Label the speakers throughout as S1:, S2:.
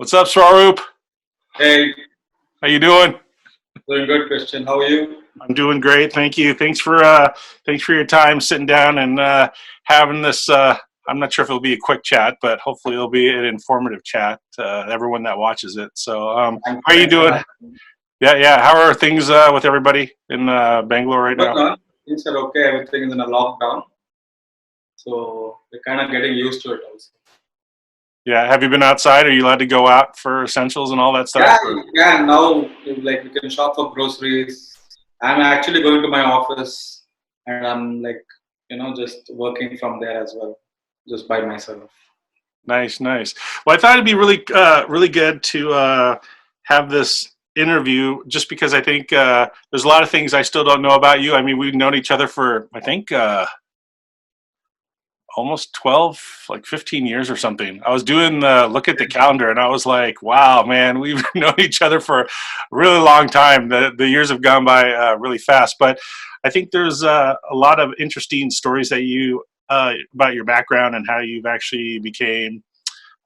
S1: What's up, Swaroop?
S2: Hey,
S1: How you doing?
S2: doing good, Christian. How are you?
S1: I'm doing great, thank you. Thanks for your time sitting down and having this. I'm not sure if it'll be a quick chat, but hopefully it'll be an informative chat. Everyone that watches it. So, how are you
S2: Thanks for
S1: doing?
S2: having me.
S1: Yeah, yeah. How are things with everybody in Bangalore right
S2: Going
S1: now?
S2: on. Things are okay. Everything is in a lockdown, so we're kind of getting used to it also.
S1: Yeah. Have you been outside? Are you allowed to go out for essentials and all that stuff?
S2: Yeah,
S1: Or?
S2: you can now. Like we can shop for groceries. I'm actually going to my office, and I'm just working from there as well, just by myself.
S1: Nice, nice. Well, I thought it'd be really good to have this interview, just because I think there's a lot of things I still don't know about you. I mean, we've known each other for I think almost 12, like 15 years or something. I was doing the look at the calendar, and I was like, wow, man, we've known each other for a really long time. The years have gone by really fast, but I think there's a lot of interesting stories that you about your background and how you've actually became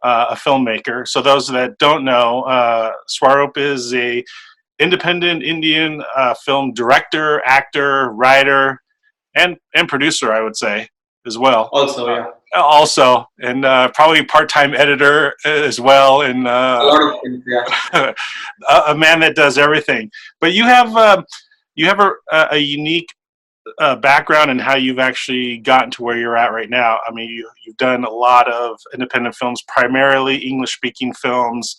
S1: a filmmaker. So those that don't know, Swaroop is a independent Indian film director, actor, writer, and producer, I would say, as well.
S2: Also, yeah,
S1: Also, and probably part-time editor as well, and
S2: a lot of things. Yeah,
S1: a man that does everything. But you have a unique background in how you've actually gotten to where you're at right now. I mean, you've done a lot of independent films, primarily English-speaking films,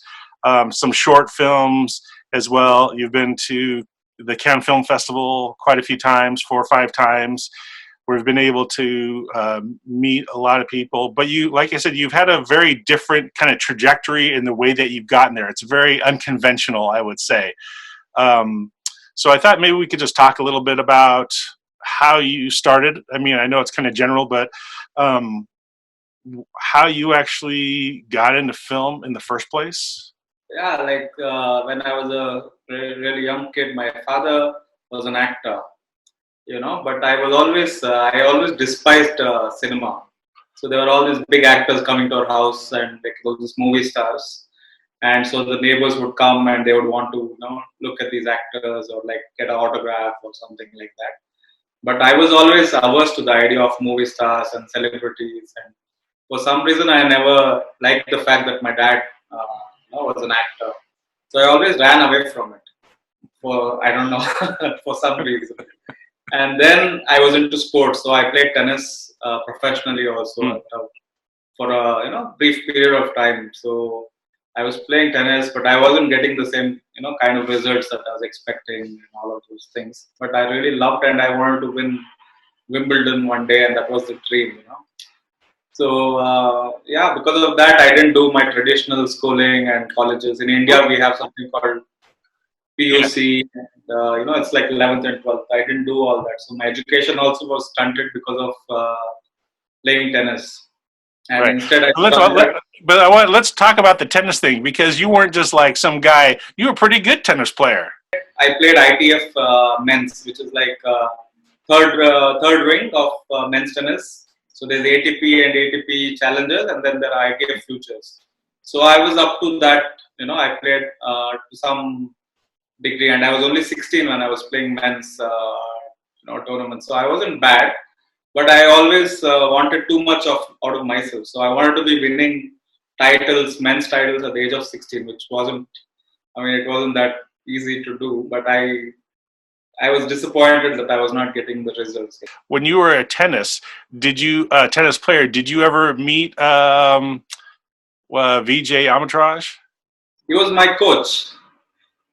S1: some short films as well. You've been to the Cannes Film Festival quite a few times, 4 or 5 times. We've been able to meet a lot of people, but you, like I said, you've had a very different kind of trajectory in the way that you've gotten there. It's very unconventional, I would say. Um, so I thought maybe we could just talk a little bit about how you started. I mean, I know it's kind of general, but um, how you actually got into film in the first place.
S2: yeah. When I was a really young kid, my father was an actor, but I always despised cinema. So there were all these big actors coming to our house, and like all these movie stars, and so the neighbors would come and they would want to look at these actors or like get an autograph or something like that. But I was always averse to the idea of movie stars and celebrities, and for some reason I never liked the fact that my dad was an actor, so I always ran away from it for I don't know for some reason. And then I was into sports, so I played tennis professionally also
S1: Hmm.
S2: for a brief period of time. So I was playing tennis, but I wasn't getting the same kind of results that I was expecting and all of those things. But I really loved and I wanted to win Wimbledon one day, and that was the dream. So yeah, because of that, I didn't do my traditional schooling and colleges. In India, we have something called
S1: Yeah.
S2: PUC, and it's like 11th and 12th. I didn't do all that, so my education also was stunted because of playing tennis. And
S1: Right.
S2: instead, I
S1: Let's
S2: stuck
S1: let,
S2: that.
S1: but let's talk about the tennis thing, because you weren't just like some guy. You were a pretty good tennis player.
S2: I played ITF men's, which is like third ring of men's tennis. So there's ATP and ATP challengers, and then there are ITF futures. So I was up to that. I played to some degree, and I was only 16 when I was playing men's tournaments. So I wasn't bad, but I always wanted too much of out of myself. So I wanted to be winning titles, men's titles at the age of 16, which wasn't. I mean, it wasn't that easy to do, but I was disappointed that I was not getting the results.
S1: When you were a tennis player, did you ever meet Vijay Amritraj?
S2: He was my coach.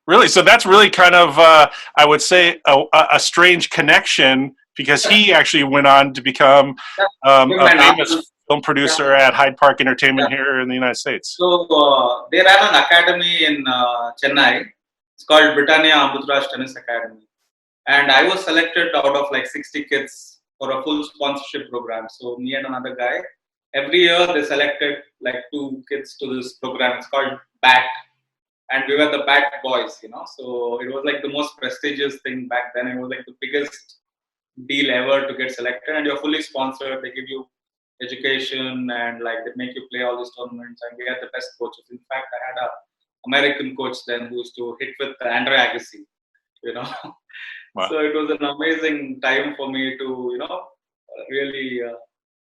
S1: Really? So that's really kind of, I would say, a strange connection, because he actually went on to become
S2: Him
S1: a
S2: and
S1: famous
S2: others.
S1: film
S2: Yeah,
S1: producer at Hyde Park
S2: yeah.
S1: Entertainment here in the United States.
S2: So they ran an academy in Chennai. It's called Britannia Amritraj Tennis Academy, and I was selected out of like 60 kids for a full sponsorship program. So me and another guy, every year they selected like two kids to this program. It's called BAT, and we were the BAT boys. So it was like the most prestigious thing back then. It was like the biggest deal ever to get selected, and you're fully sponsored. They give you education, and like they make you play all these tournaments, and we had the best coaches. In fact, I had a American coach then who used to hit with Andre Agassi, you know.
S1: Wow.
S2: So it was an amazing time for me to, really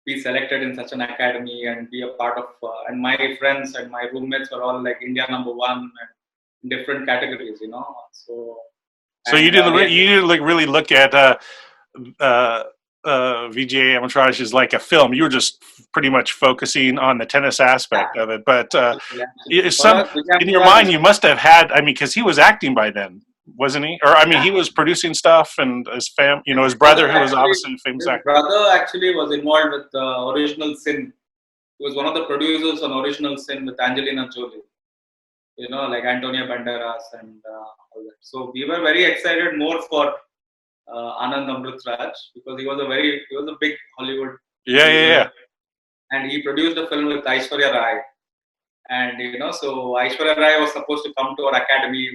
S2: be selected in such an academy and be a part of. And my friends and my roommates were all like India #1 and in different categories, you know.
S1: So you
S2: And
S1: didn't
S2: we
S1: you didn't like really look at uh, Vijay Amritraj as like a film. You were just pretty much focusing on the tennis aspect of it. But
S2: absolutely. For
S1: some
S2: us, Vijay
S1: in your
S2: Amritraj
S1: mind,
S2: is
S1: you must have had. I mean, because he was acting by then, wasn't he? Or I mean,
S2: yeah.
S1: he was producing stuff, and his
S2: brother
S1: brother, who was
S2: actually
S1: obviously a famous
S2: his
S1: actor.
S2: brother actually was involved with Original Sin. He was one of the producers on Original Sin with Angelina Jolie. You know, like Antonio Banderas and all that. So we were very excited more for Anand Amritraj because he was a big Hollywood
S1: Yeah, yeah,
S2: producer,
S1: yeah.
S2: and he produced a film with Aishwarya Rai. And so Aishwarya Rai was supposed to come to our academy.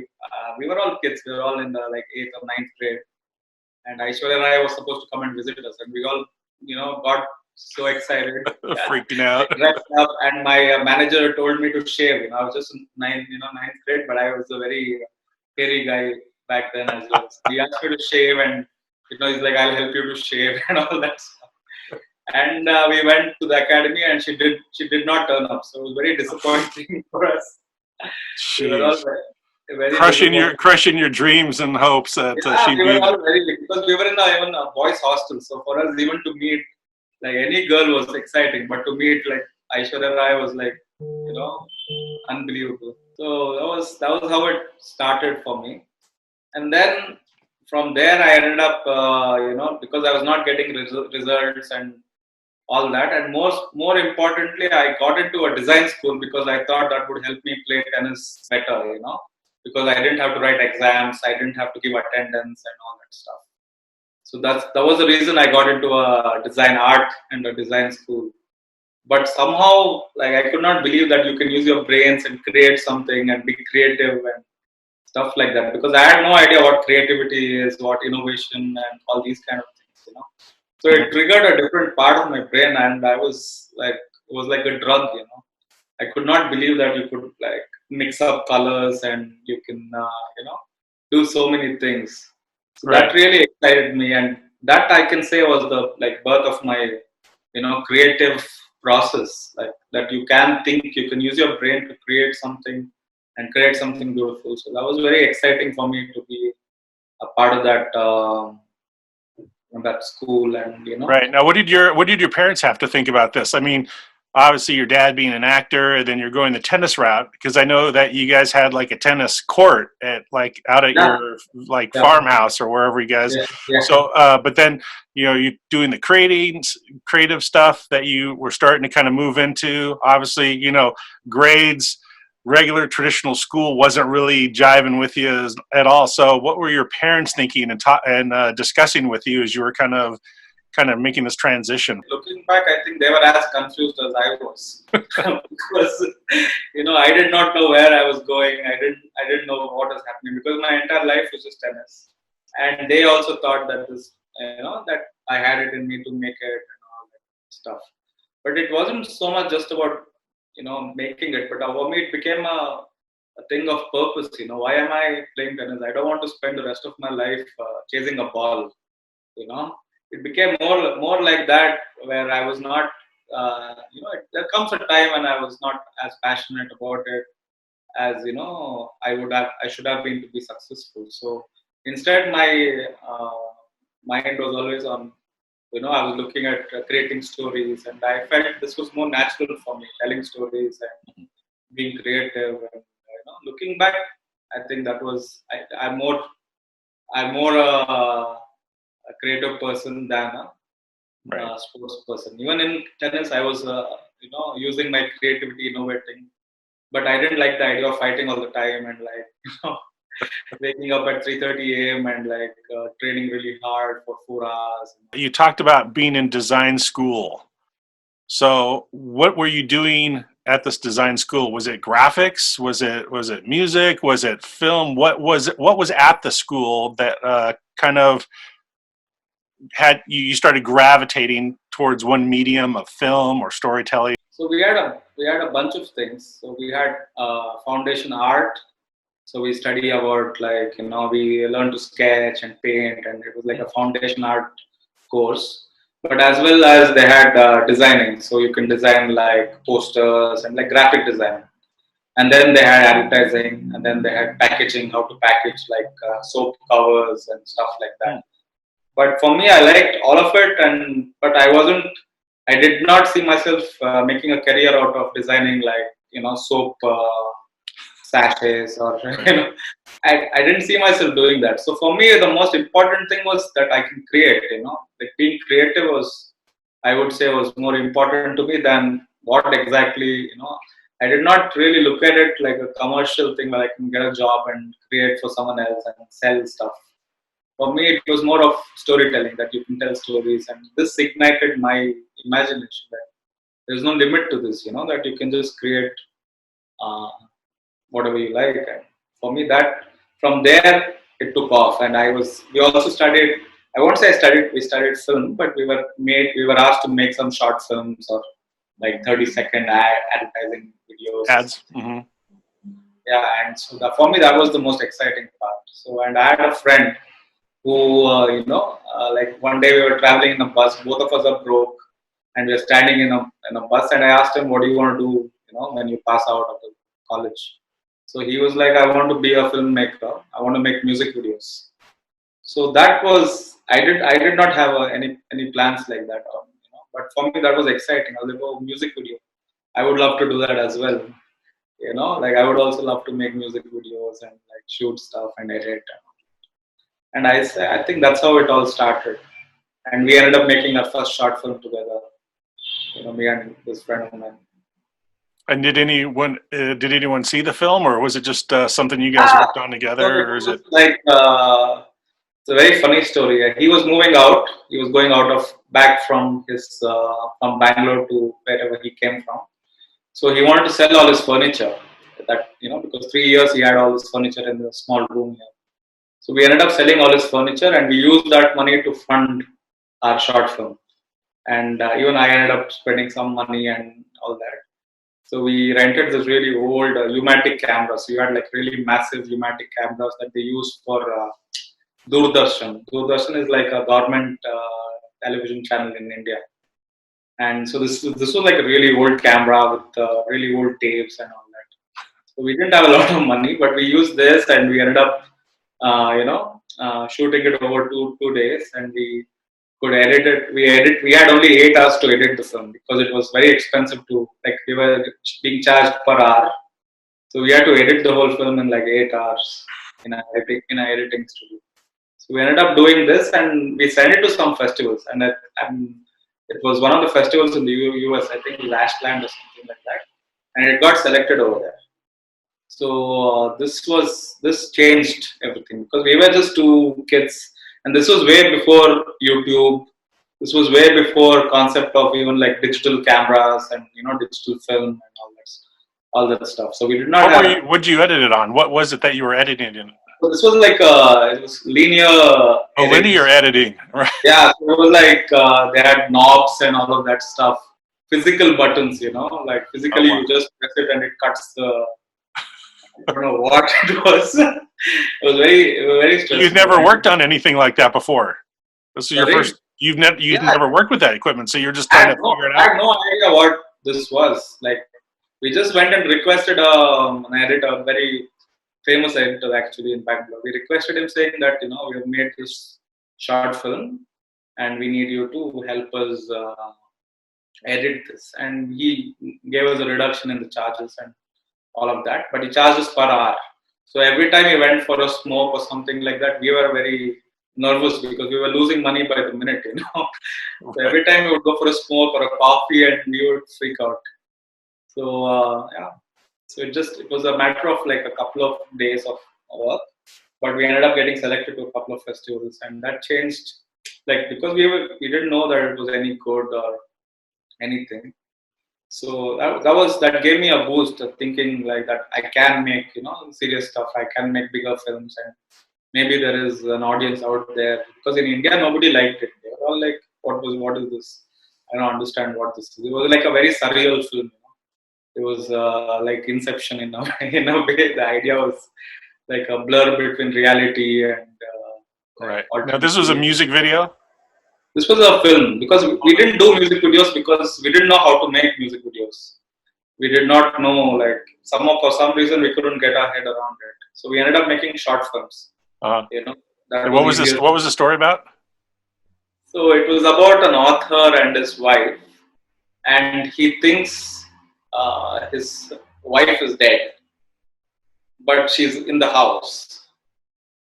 S2: We were all kids. We were all in the like 8th or 9th grade, and Aishwarya Rai was supposed to come and visit us. And we all, got so excited.
S1: Freaking
S2: I
S1: out.
S2: dressed up, and my manager told me to shave. I was just in ninth grade, but I was a very hairy guy back then as well. So he asked me to shave, and he's like, "I'll help you to shave," and all that stuff. And we went to the academy, and she did not turn up. So it was very disappointing for us. We were all
S1: Jeez.
S2: very disappointed.
S1: Crushing your dreams and hopes that
S2: Yeah,
S1: she'd
S2: we
S1: be
S2: were
S1: there.
S2: all very because we were in even a boys' hostel. So for us, even to meet like any girl was exciting, but to meet like Aishwarya Rai was like unbelievable. So that was how it started for me, and then from there I ended up because I was not getting results and all that, and more importantly, I got into a design school because I thought that would help me play tennis better, because I didn't have to write exams, I didn't have to give attendance and all that stuff. So that was the reason I got into a design art and a design school. But somehow, like I could not believe that you can use your brains and create something and be creative and stuff like that, because I had no idea what creativity is, what innovation and all these kind of things. So it triggered a different part of my brain, and I was like, it was like a drug. I could not believe that you could like mix up colors and you can, do so many things. So
S1: Right.
S2: that really excited me, and that I can say was the like birth of my, creative process. Like that, you can think, you can use your brain to create something and create something beautiful. So that was very exciting for me to be a part of that school, and
S1: Right. Now, what did your parents have to think about this? I mean, obviously your dad being an actor, and then you're going the tennis route, because I know that you guys had like a tennis court at like out at
S2: yeah,
S1: your like
S2: yeah,
S1: farmhouse or wherever you guys.
S2: yeah, yeah.
S1: So, but then you doing the creative stuff that you were starting to kind of move into. Obviously, grades, regular traditional school wasn't really jiving with you at all. So, what were your parents thinking and discussing with you as you were kind of making this transition?
S2: Looking back, I think they were as confused as I was because I did not know where I was going. I didn't know what was happening because my entire life was just tennis, and they also thought that that I had it in me to make it and all that stuff. But it wasn't so much just about making it, but for me it became a thing of purpose. Why am I playing tennis? I don't want to spend the rest of my life chasing a ball. It became more like that, where I was not there comes a time when I was not as passionate about it as I should have been to be successful. So instead my mind was always on, I was looking at creating stories, and I felt this was more natural for me, telling stories and being creative. And looking back, I think that was I'm more a creative person than a
S1: Right.
S2: sports person. Even in tennis, I was using my creativity, innovating, but I didn't like the idea of fighting all the time and like waking up at 3:30 a.m. and like training really hard for 4 hours.
S1: You talked about being in design school. So, what were you doing at this design school? Was it graphics? Was it music? Was it film? What was at the school that kind of you started gravitating towards one medium of film or storytelling?
S2: So we had a bunch of things. So we had foundation art. So we study about, like, we learn to sketch and paint, and it was like a foundation art course. But as well as they had designing, so you can design like posters and like graphic design. And then they had advertising, and then they had packaging, how to package like soap covers and stuff like that. But for me, I liked all of it, but I did not see myself making a career out of designing, like, soap sachets, or I didn't see myself doing that. So for me, the most important thing was that I can create. Like, being creative was, I would say, was more important to me than what exactly. I did not really look at it like a commercial thing where I can get a job and create for someone else and sell stuff. For me, it was more of storytelling, that you can tell stories, and this ignited my imagination that there's no limit to this. That you can just create uh, whatever you like. And for me, that from there it took off. And we also studied. I won't say we studied film, but we were asked to make some short films, or like 30-second advertising videos.
S1: Ads. Mm-hmm.
S2: Yeah, and so for me that was the most exciting part. So, and I had a friend who, like, one day we were traveling in a bus. Both of us are broke, and we are standing in a bus. And I asked him, "What do you want to do? When you pass out of the college?" So he was like, "I want to be a filmmaker. I want to make music videos." So that was, I did not have any plans like that, but for me that was exciting. I was like, "Oh, music video! I would love to do that as well." Like, I would also love to make music videos and like shoot stuff and edit. And I think that's how it all started. And we ended up making our first short film together. Me and this friend of mine.
S1: And did anyone see the film, or was it just something you guys worked on together, or is it
S2: like it's a very funny story. He was moving out. He was going back from his from Bangalore to wherever he came from. So he wanted to sell all his furniture. That, because 3 years he had all his furniture in the small room here. So we ended up selling all his furniture, and we used that money to fund our short film. And even I ended up spending some money and all that. So we rented this really old U-matic cameras. So you had like really massive U-matic cameras that they use for Doordarshan. Doordarshan is like a government television channel in India. And so this was like a really old camera with really old tapes and all that. So we didn't have a lot of money, but we used this, and we ended up, shooting it over two days, and we could edit it. We had only 8 hours to edit the film, because it was very expensive to, like, we were being charged per hour. So we had to edit the whole film in like 8 hours in a editing studio. So we ended up doing this, and we sent it to some festivals, and it was one of the festivals in the US, I think Lashland or something like that, and it got selected over there. So this changed everything, because we were just two kids, and this was way before YouTube. This was way before concept of even like digital cameras and digital film and all that stuff. So we did not have.
S1: What did you edit it on? What was it that you were editing in?
S2: So this was like it was linear.
S1: Linear editing, right?
S2: Yeah, so it was like they had knobs and all of that stuff. Physical buttons, like physically you just press it and it cuts the. I don't know what it was. It was very stressful.
S1: You've never worked on anything like that before. This is your
S2: Sorry?
S1: first. You've never worked with that equipment, so you're just trying to figure it out.
S2: I had no idea what this was. Like, we just went and requested an editor, a very famous editor actually in Bangalore. We requested him, saying that we have made this short film, and we need you to help us edit this. And he gave us a reduction in the charges and all of that, but he charged us per hour. So every time we went for a smoke or something like that, we were very nervous, because we were losing money by the minute. So every time we would go for a smoke or a coffee, and we would freak out. So yeah, so it was a matter of like a couple of days of work, but we ended up getting selected to a couple of festivals, and that changed, like, because we didn't know that it was any good or anything. So that gave me a boost of thinking like that I can make serious stuff. I can make bigger films, and maybe there is an audience out there. Because in India, nobody liked it. They were all like, what is this? I don't understand what this is. It was like a very surreal film. It was like Inception in a, in a way. The idea was like a blur between reality and
S1: Right. Now,
S2: alternate
S1: this was a
S2: reality.
S1: music video?
S2: This was a film because we didn't do music videos because we didn't know how to make music videos. We did not know, like, for some reason we couldn't get our head around it. So we ended up making short films.
S1: Uh,
S2: You know, that
S1: and
S2: was
S1: what was this?
S2: easier.
S1: What was the story about?
S2: So it was about an author and his wife, and he thinks his wife is dead, but she's in the house.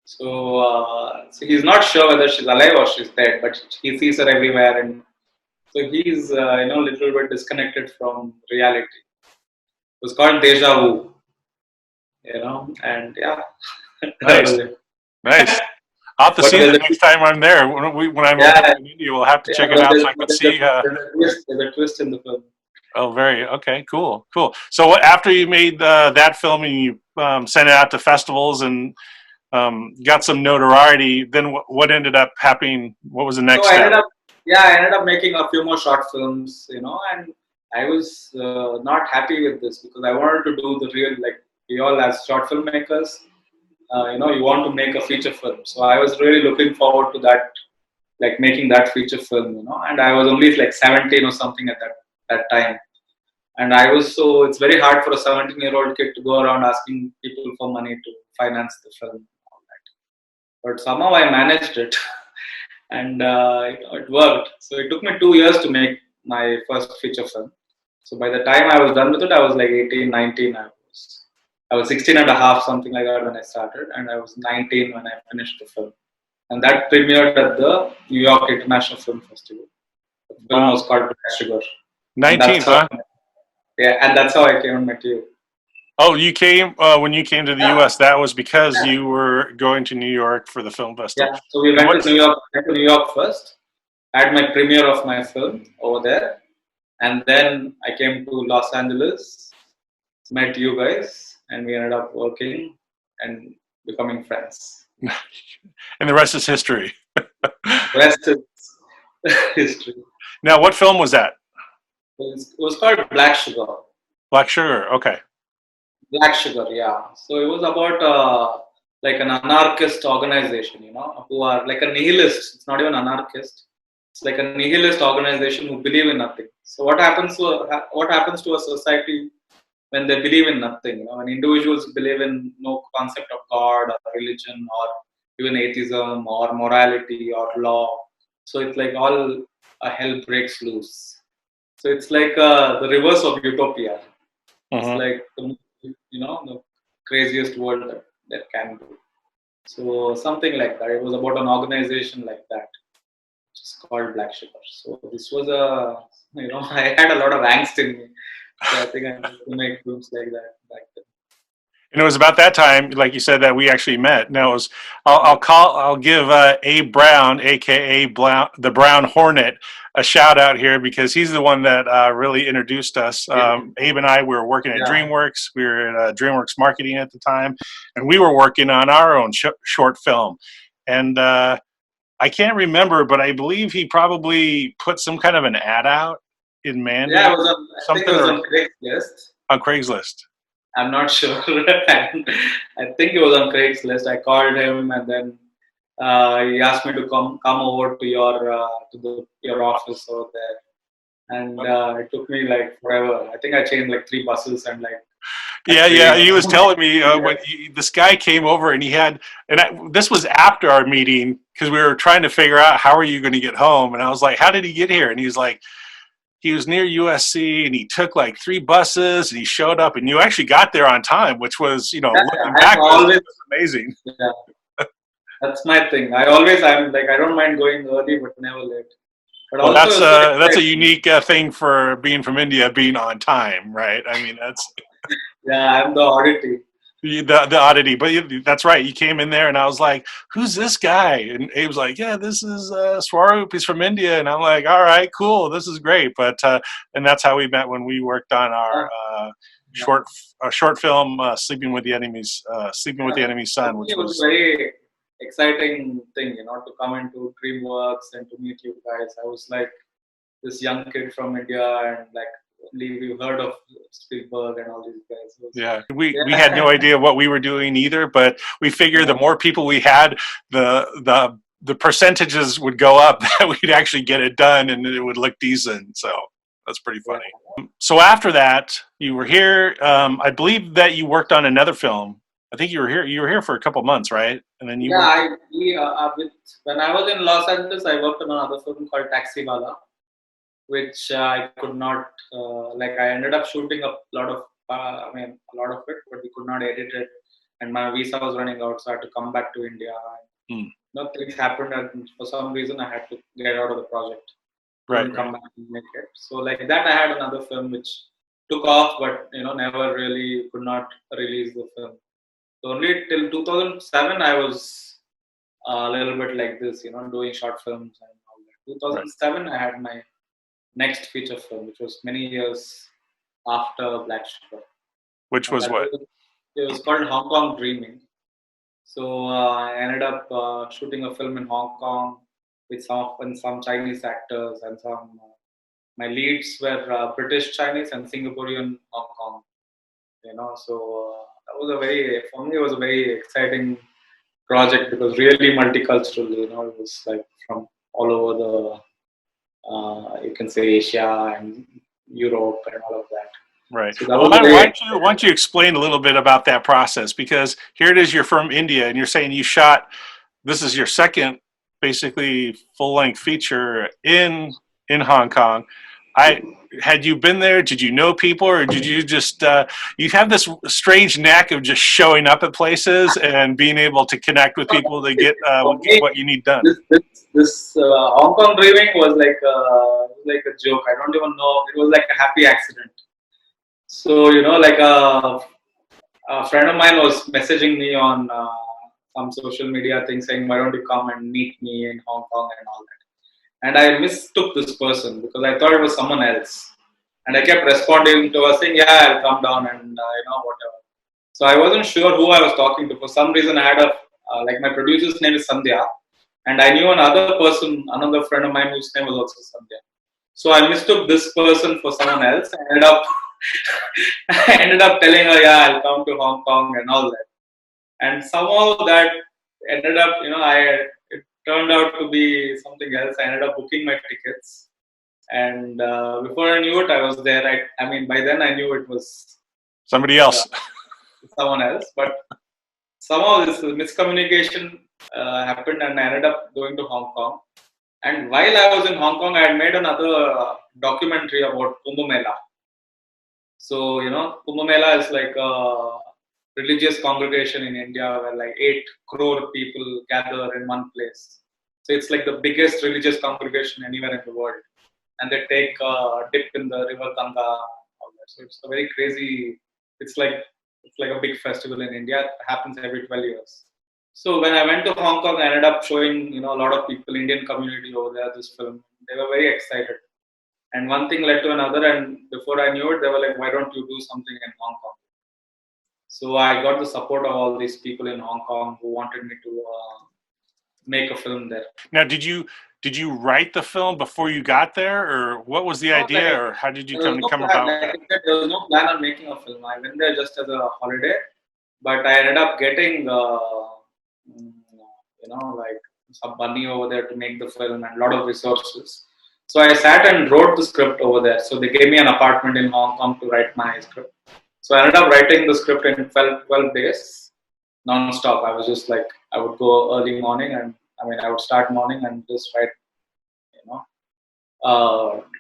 S2: So he's not sure whether she's alive or she's dead, but he sees her everywhere, and so he's a little bit disconnected from reality. It was called Deja Vu, and yeah, that
S1: Nice.
S2: was it.
S1: Nice. I'll have to
S2: But
S1: see
S2: there's
S1: that
S2: a,
S1: next time I'm there. When I'm over
S2: yeah,
S1: in India, we'll have to
S2: yeah,
S1: check it
S2: but
S1: out so I can see.
S2: there's a twist in the film.
S1: Oh, okay, cool. So, after you made that film and you sent it out to festivals and got some notoriety, then what ended up happening? What was the
S2: So
S1: next step?
S2: I ended up making a few more short films, and I was not happy with this because I wanted to do the real, like, we all as short filmmakers, you want to make a feature film. So I was really looking forward to that, like making that feature film, and I was only like 17 or something at that time. And it's very hard for a 17-year-old kid to go around asking people for money to finance the film. But somehow I managed it. And it worked. So it took me 2 years to make my first feature film. So by the time I was done with it, I was like 18, 19. I was 16 and a half, something like that when I started, and I was 19 when I finished the film. And that premiered at the New York International Film Festival. The film
S1: Wow,
S2: was called Black Sugar, and
S1: 19,
S2: that's how
S1: huh?
S2: and that's how I came and met you.
S1: Oh, you came when you came to the
S2: Yeah,
S1: U.S. That was because
S2: yeah,
S1: you were going to New York for the film festival.
S2: yeah. So we
S1: And
S2: went to
S1: what's
S2: New York. Went to New York first. I had my premiere of my film over there, and then I came to Los Angeles, met you guys, and we ended up working and becoming friends.
S1: and the rest is history.
S2: Rest is history.
S1: Now, what film was that?
S2: It was called Black Sugar.
S1: Black Sugar. Okay.
S2: Black Sugar, yeah. So it was about like an anarchist organization, who are like a nihilist. It's not even anarchist. It's like a nihilist organization who believe in nothing. So what happens to a society when they believe in nothing? When individuals believe in no concept of God or religion or even atheism or morality or law. So it's like all hell breaks loose. So it's like the reverse of utopia. It's
S1: Hmm.
S2: like the craziest world that there can be. So something like that. It was about an organization like that, which is called Black Sugar. So this was I had a lot of angst in me. So I think I need to make films like that back then.
S1: And it was about that time, like you said, that we actually met. Now,
S2: Yeah.
S1: I'll give Abe Brown, aka the Brown Hornet, a shout out here because he's the one that really introduced us. Abe and I, we were working at
S2: Yeah.
S1: DreamWorks. We were at DreamWorks Marketing at the time, and we were working on our own short film. And I can't remember, but I believe he probably put some kind of an ad out in
S2: Yeah,
S1: Mandarin,
S2: I think it
S1: something,
S2: was
S1: or
S2: on Craigslist.
S1: on Craigslist.
S2: I'm not sure. I think it was on Craigslist. I called him, and then he asked me to come over to your office over there. And it took me like forever. I think I changed like 3 buses and like I
S1: Yeah.
S2: paid.
S1: He was telling me
S2: Yeah.
S1: when this guy came over and he had, this was after our meeting because we were trying to figure out how are you going to get home, and I was like, how did he get here? And he's like, he was near USC and he took like 3 buses and he showed up, and you actually got there on time, which was,
S2: Yeah,
S1: looking
S2: I'm
S1: back, was
S2: always.
S1: amazing.
S2: Yeah, that's my thing. I'm like I don't mind going early, but never late. But
S1: Well,
S2: also it's so
S1: that's a
S2: exciting.
S1: unique thing for being from India, being on time, right? I mean, that's
S2: Yeah, I'm the oddity.
S1: the oddity, but that's right. You came in there, and I was like, "Who's this guy?" And he was like, "Yeah, this is Swaroop. He's from India." And I'm like, "All right, cool. This is great." But and that's how we met when we worked on our
S2: Yeah, yeah.
S1: short short film, "Sleeping with the Enemy's Son,"
S2: For me,
S1: which
S2: it was
S1: was
S2: very exciting thing, to come into DreamWorks and to meet you guys. I was like this young kid from India, and like only we heard of Spielberg and all these guys.
S1: Yeah, we had no
S2: Yeah.
S1: idea what we were doing either, but we figured the more people we had, the percentages would go up that we'd actually get it done and it would look decent. So that's pretty funny. So after that, you were here. I believe that you worked on another film. I think you were here. You were here for a couple months, right? And then you
S2: Yeah,
S1: worked.
S2: when I was in Los Angeles, I worked on another film called Taxi Wala, which I could not like. I ended up shooting a lot of, a lot of it, but we could not edit it, and my visa was running out, so I had to come back to India.
S1: Hmm.
S2: Things happened, and for some reason, I had to get out of the project.
S1: Right.
S2: Come back and make it. So like that, I had another film which took off, but never really could not release the film. So only till 2007, I was a little bit like this, doing short films and all that. 2007, I had my next feature film, which was many years after Black Sugar.
S1: Which was what?
S2: It was called Hong Kong Dreaming. So I ended up shooting a film in Hong Kong with some Chinese actors, and some my leads were British Chinese and Singaporean Hong Kong. So that was for me it was a very exciting project because really multicultural. It was like from all over the you can say Asia and Europe and all of that.
S1: Right.
S2: So
S1: Well, why don't you explain a little bit about that process? Because here it is, you're from India, and you're saying you shot. This is your second, basically, full-length feature in Hong Kong. Had you been there? Did you know people, or did you just you have this strange knack of just showing up at places and being able to connect with people to get what you need done?
S2: This Hong Kong Dreaming was like a joke. I don't even know. It was like a happy accident. So like a friend of mine was messaging me on some social media thing saying, "Why don't you come and meet me in Hong Kong and all that?" And I mistook this person because I thought it was someone else. And I kept responding to her saying, "Yeah, I'll come down and whatever." So I wasn't sure who I was talking to. For some reason, I had like my producer's name is Sandhya, and I knew another friend of mine whose name was also Sandhya. So I mistook this person for someone else. I ended up telling her, "Yeah, I'll come to Hong Kong and all that." And somehow that ended up, it turned out to be something else. I ended up booking my tickets, and before I knew it, I was there. I mean, by then I knew it was
S1: somebody else,
S2: someone else. But somehow this miscommunication happened, and I ended up going to Hong Kong. And while I was in Hong Kong, I had made another documentary about Kumbh Mela. So Kumbh Mela is like a religious congregation in India where like 8 crore people gather in one place. So it's like the biggest religious congregation anywhere in the world, and they take a dip in the river Ganga. All that. So it's a very crazy. It's like a big festival in India. It happens every 12 years. So when I went to Hong Kong, I ended up showing a lot of people, Indian community over there, this film. They were very excited. And one thing led to another, and before I knew it, they were like, "Why don't you do something in Hong Kong?" So I got the support of all these people in Hong Kong who wanted me to make a film there.
S1: Now, did you write the film before you got there, or what was the idea, or how did you come about that?
S2: There was no plan on making a film. I went there just as a holiday, but I ended up getting like some money over there to make the film and a lot of resources. So I sat and wrote the script over there. So they gave me an apartment in Hong Kong to write my script. So I ended up writing the script in 12 days, non-stop. I was just like, I would go early morning, and I would start morning and just write,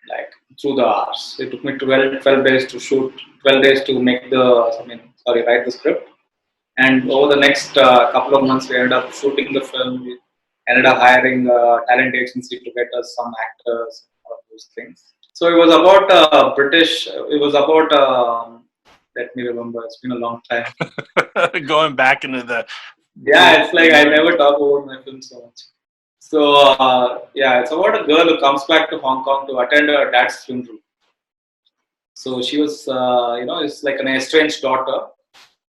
S2: like through the hours. It took me 12 days to shoot, 12 days to make write the script. And over the next couple of months, we ended up shooting the film. We ended up hiring a talent agency to get us some actors, all of those things. So it was about British. It was about. Let me remember. It's been a long time.
S1: Going back into the.
S2: Yeah, it's like I never talk about my film so much. So it's about a girl who comes back to Hong Kong to attend her dad's funeral. So she was, it's like an estranged daughter,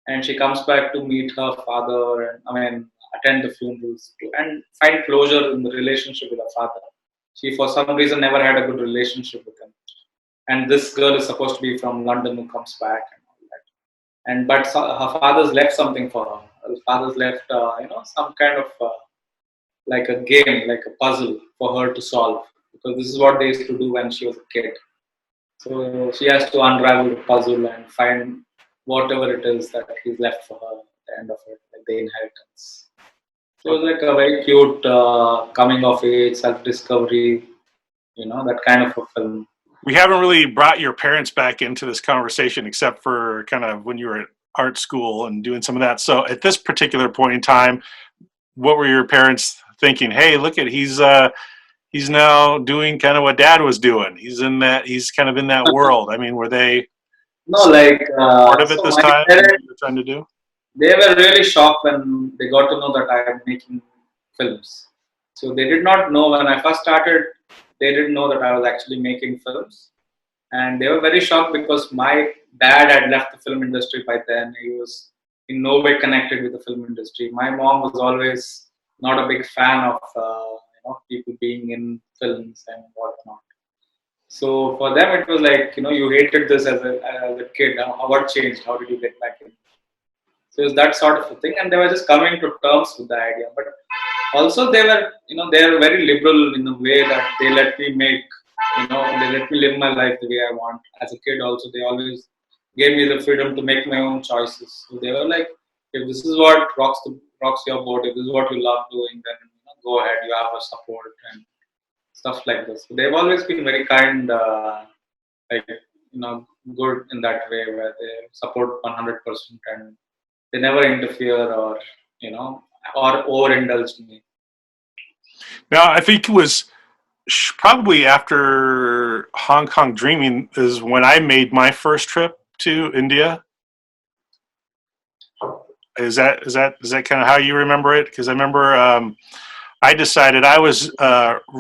S2: and she comes back to meet her father, and attend the funerals and find closure in the relationship with her father. She, for some reason, never had a good relationship with him. And this girl is supposed to be from London who comes back and all that. And but her father's left something for her. Her father's left, some kind of like a game, like a puzzle for her to solve. Because this is what they used to do when she was a kid. So she has to unravel the puzzle and find whatever it is that he's left for her at the end of it, like the inheritance. So it was like a very cute coming of age, self-discovery, that kind of a film.
S1: We haven't really brought your parents back into this conversation except for kind of when you were at art school and doing some of that. So at this particular point in time, what were your parents thinking? Hey, look at he's now doing kind of what Dad was doing. He's kind of in that world. I mean, were they
S2: No, like
S1: part of it
S2: so
S1: this
S2: my
S1: time? What
S2: parents,
S1: you were trying to do?
S2: they were really shocked when they got to know that I am making films. So they did not know when I first started. They didn't know that I was actually making films, and they were very shocked because my dad had left the film industry by then. He was in no way connected with the film industry. My mom was always not a big fan of people being in films and whatnot. So for them, it was like, you hated this as a kid. What changed? How did you get back in? So it was that sort of a thing, and they were just coming to terms with the idea. But also they were, they are very liberal in the way that they let me make, they let me live my life the way I want. As a kid, also they always gave me the freedom to make my own choices. So they were like, if this is what rocks your boat, if this is what you love doing, then go ahead. You have a support and stuff like this. So they've always been very kind, like good in that way, where they support 100% and they never interfere or or overindulge me.
S1: Now, I think it was probably after Hong Kong Dreaming is when I made my first trip to India. Is that kind of how you remember it? Because I remember I decided I was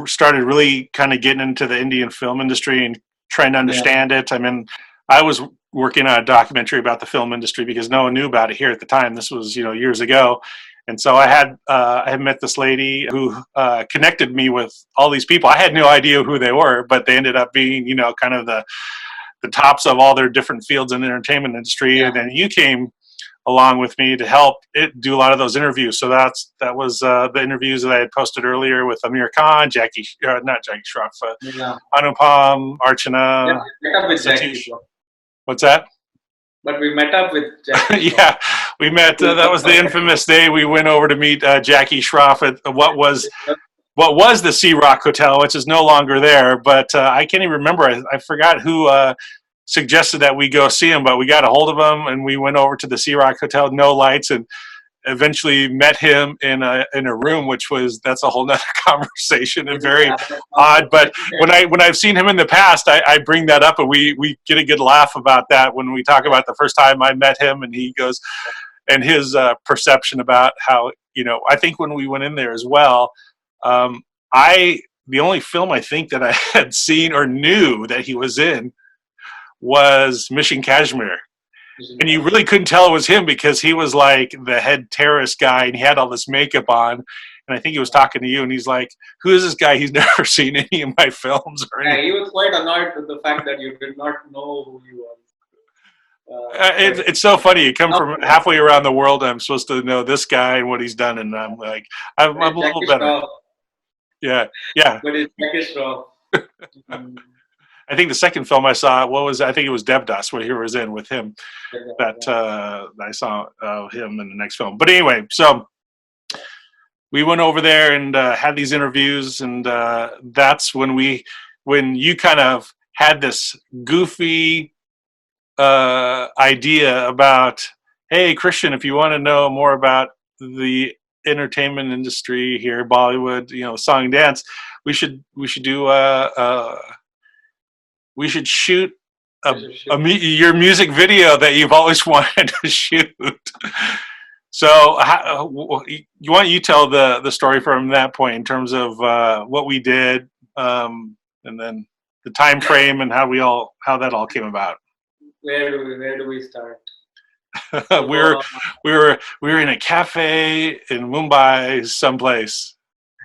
S1: started really kind of getting into the Indian film industry and trying to understand it. I mean, I was working on a documentary about the film industry because no one knew about it here at the time. This was years ago, and so I had met this lady who connected me with all these people. I had no idea who they were, but they ended up being kind of the tops of all their different fields in the entertainment industry.
S2: Yeah.
S1: And then you came along with me to help it do a lot of those interviews. So that was the interviews that I had posted earlier with Amir Khan, not Jackie Shroff, Anupam, Archana,
S2: met up with
S1: Satish. What's that?
S2: But we met up with Jackie.
S1: Yeah, we met. That was the infamous day we went over to meet Jackie Shroff at what was the Sea Rock Hotel, which is no longer there. But I can't even remember. I forgot who suggested that we go see him, but we got a hold of him and we went over to the Sea Rock Hotel, no lights, and eventually met him in a room, that's a whole nother conversation and very odd. But when I've seen him in the past, I bring that up and we get a good laugh about that when we talk about the first time I met him, and he goes and his perception about how I think when we went in there as well, the only film I think that I had seen or knew that he was in was Mission Kashmir. And you really couldn't tell it was him because he was like the head terrorist guy and he had all this makeup on. And I think he was talking to you and he's like, who is this guy? He's never seen any of my films or anything.
S2: Yeah, he was quite annoyed with the fact that you did not know who he was.
S1: It's so funny. You come from halfway around the world and I'm supposed to know this guy and what he's done. And I'm like, I'm a little better. Yeah.
S2: But it's Jackie Shroff.
S1: I think the second film I saw, I think it was Devdas, where he was in with him. I saw him in the next film. But anyway, so we went over there and had these interviews, and that's when you kind of had this goofy idea about, hey, Christian, if you want to know more about the entertainment industry here, Bollywood, song and dance, we should shoot your music video that you've always wanted to shoot. So you tell the story from that point in terms of what we did, and then the time frame and how that all came about.
S2: Where do we start? So
S1: we were in a cafe in Mumbai, someplace.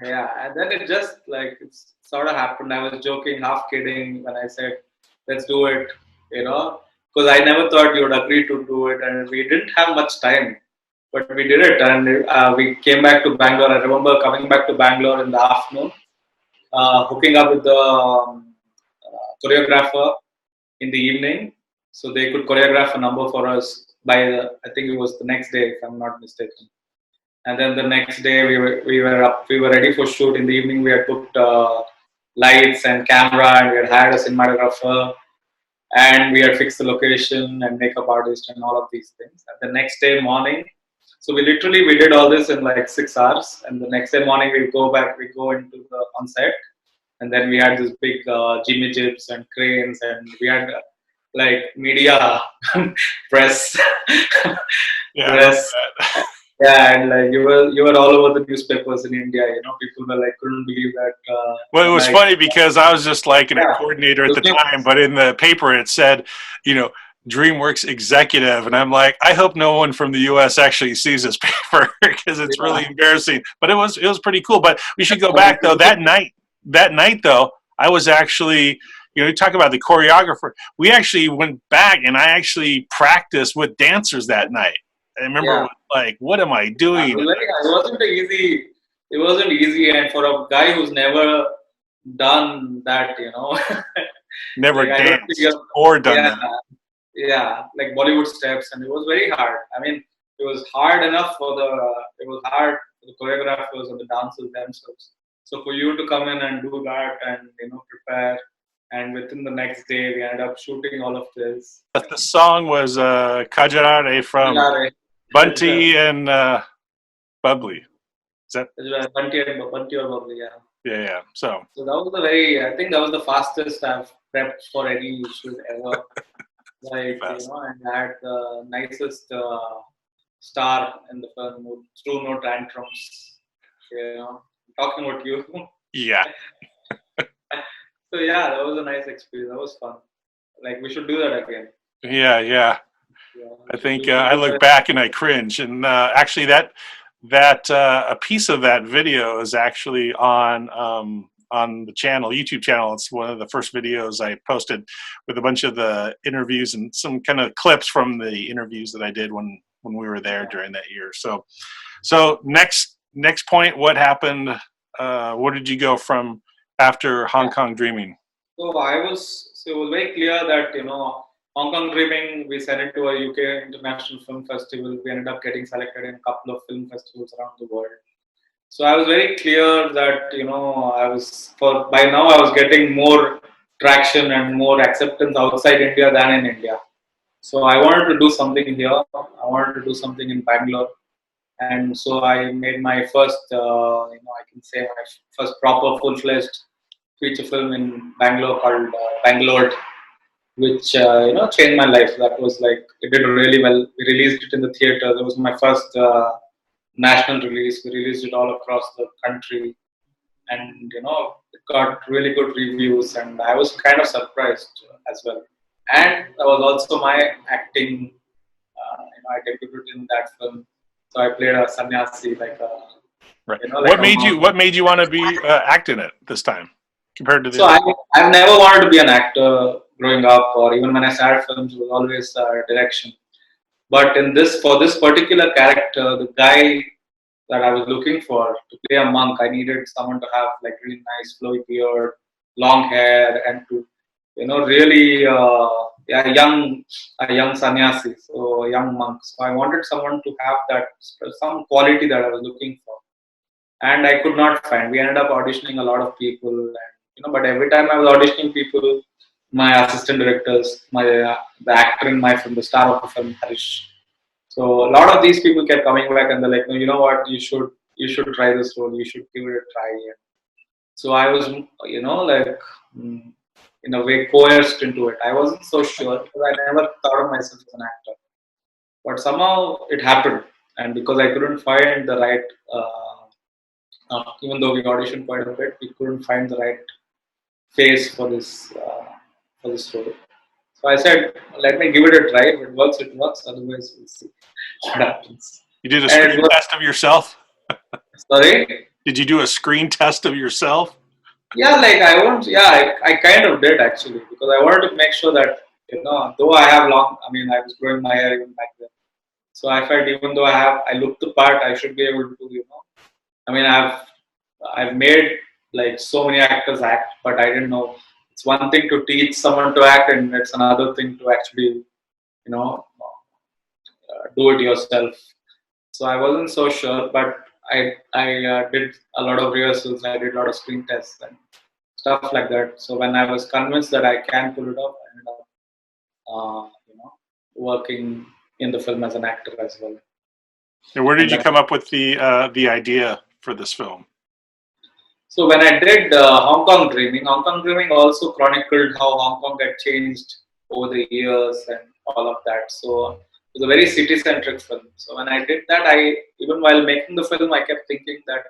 S2: yeah, and then it just like it's sort of happened. I was joking, half kidding when I said, "Let's do it," because I never thought you would agree to do it, and we didn't have much time, but we did it, and we came back to Bangalore. I remember coming back to Bangalore in the afternoon, hooking up with the choreographer in the evening, so they could choreograph a number for us by I think it was the next day, if I'm not mistaken. And then the next day we were ready for shoot. In the evening we had booked lights and camera, and we had hired a cinematographer, and we had fixed the location and makeup artist and all of these things. And the next day morning, so we did all this in like 6 hours, and the next day morning we go into the on set, and then we had this big Jimmy Jibs and cranes, and we had like media press
S1: Yeah, I remember
S2: press.
S1: that.
S2: Yeah, and like you were all over the newspapers in India. People were like couldn't believe that.
S1: Well, it was
S2: Like
S1: funny because I was just like a
S2: yeah,
S1: coordinator at the
S2: looking,
S1: time, but in the paper it said, you know, DreamWorks executive, and I'm like, I hope no one from the U.S. actually sees this paper because it's
S2: yeah,
S1: really embarrassing. But it was pretty cool. But we should go back though. That night though, I was actually, you talk about the choreographer. We actually went back and I actually practiced with dancers that night. I remember
S2: yeah.
S1: like, what am I
S2: It
S1: doing?
S2: was very, it wasn't easy. It wasn't easy, and for a guy who's never done that,
S1: Never
S2: like I don't think,
S1: danced or done
S2: yeah,
S1: that.
S2: yeah, like Bollywood steps, and it was very hard. I mean, it was hard enough it was hard for the choreographers and the dancers themselves. So for you to come in and do that and prepare, and within the next day we ended up shooting all of this.
S1: But the song was Kajarare from
S2: Yeah,
S1: Bunty and Bubbly. Is that?
S2: Bunty or Bubbly, yeah.
S1: Yeah, yeah. So
S2: So that was I think that was the fastest I've prepped for any shoot ever. Like,
S1: fast.
S2: and I had the nicest star in the film who threw no tantrums. Talking about you.
S1: Yeah,
S2: So yeah, that was a nice experience. That was fun. Like we should do that again.
S1: yeah, yeah.
S2: Yeah,
S1: I think
S2: we should
S1: I
S2: do
S1: look
S2: that.
S1: back and I cringe. And actually, that a piece of that video is actually on the channel, YouTube channel. It's one of the first videos I posted with a bunch of the interviews and some kind of clips from the interviews that I did when we were there during that year. So next point, what happened? Where did you go from after Hong
S2: Yeah.
S1: Kong Dreaming?
S2: So it was very clear that Hong Kong Dreaming, we sent it to a UK International Film Festival. We ended up getting selected in a couple of film festivals around the world. So I was very clear that by now I was getting more traction and more acceptance outside India than in India. So I wanted to do something here. I wanted to do something in Bangalore, and so I made my first, I can say my first proper full-fledged feature film in Bangalore called Bengaloored, which changed my life. That was like it did really well. We released it in the theater. That was my first national release. We released it all across the country, and it got really good reviews, and I was kind of surprised as well. And that was also my acting. I debuted in that film, so I played a sannyasi, like a
S1: Right.
S2: like
S1: What
S2: a
S1: made
S2: monk.
S1: you What made you want to be acting it this time compared to the
S2: So
S1: other?
S2: I've never wanted to be an actor growing up, or even when I started films, it was always direction. But for this particular character, the guy that I was looking for to play a monk, I needed someone to have like really nice flowy beard, long hair, and to really yeah, a young sannyasi, so a young monk. So I wanted someone to have that some quality that I was looking for, and I could not find. We ended up auditioning a lot of people, and but every time I was auditioning people, my assistant directors, the actor in my film, the star of the film, Harish. So a lot of these people kept coming back, and they're like, no, you know what, you should try this role, you should give it a try. And so I was, like mm, in a way coerced into it. I wasn't so sure because I never thought of myself as an actor, but somehow it happened, and because I couldn't find the right. Even though we auditioned quite a bit, we couldn't find the right face for this role. So I said, let me give it a try. If it works, it works. Otherwise, we'll see what happens.
S1: You did a
S2: And it
S1: screen
S2: was,
S1: test of yourself?
S2: sorry?
S1: Did you do a screen test of yourself?
S2: Yeah, like I kind of did actually because I wanted to make sure that, though I have I was growing my hair even back then. So I felt even though I look the part, I should be able to, I mean, I've made like so many actors act, but I didn't know it's one thing to teach someone to act, and it's another thing to actually, do it yourself. So I wasn't so sure, but I did a lot of rehearsals. I did a lot of screen tests and stuff like that. So when I was convinced that I can pull it off, I ended up, working in the film as an actor as well.
S1: And where did
S2: And
S1: you
S2: that's
S1: come up with the idea for this film?
S2: So when I did Hong Kong Dreaming also chronicled how Hong Kong had changed over the years and all of that. So it was a very city-centric film. So when I did that, even while making the film, I kept thinking that,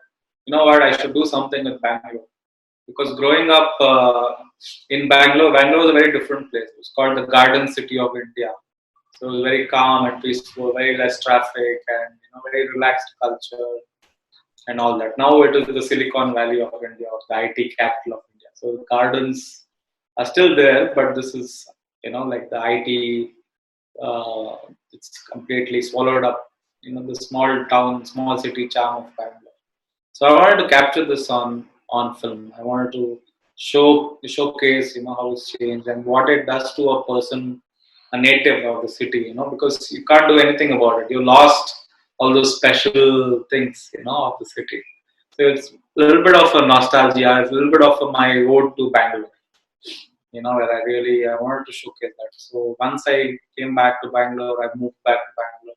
S2: you know what, I should do something with Bangalore. Because growing up in Bangalore was a very different place. It was called the Garden City of India. So it was very calm and peaceful, very less traffic, and very relaxed culture and all that. Now it is the Silicon Valley of India, or the IT capital of India. So the gardens are still there, but this is, like the IT, it's completely swallowed up, the small town, small city charm of Bangalore. So I wanted to capture this on film. I wanted to showcase, how it's changed and what it does to a person, a native of the city, because you can't do anything about it. You lost all those special things, of the city. So it's a little bit of a nostalgia. It's a little bit of my ode to Bangalore, where I wanted to showcase that. So once I came back to Bangalore, I moved back to Bangalore.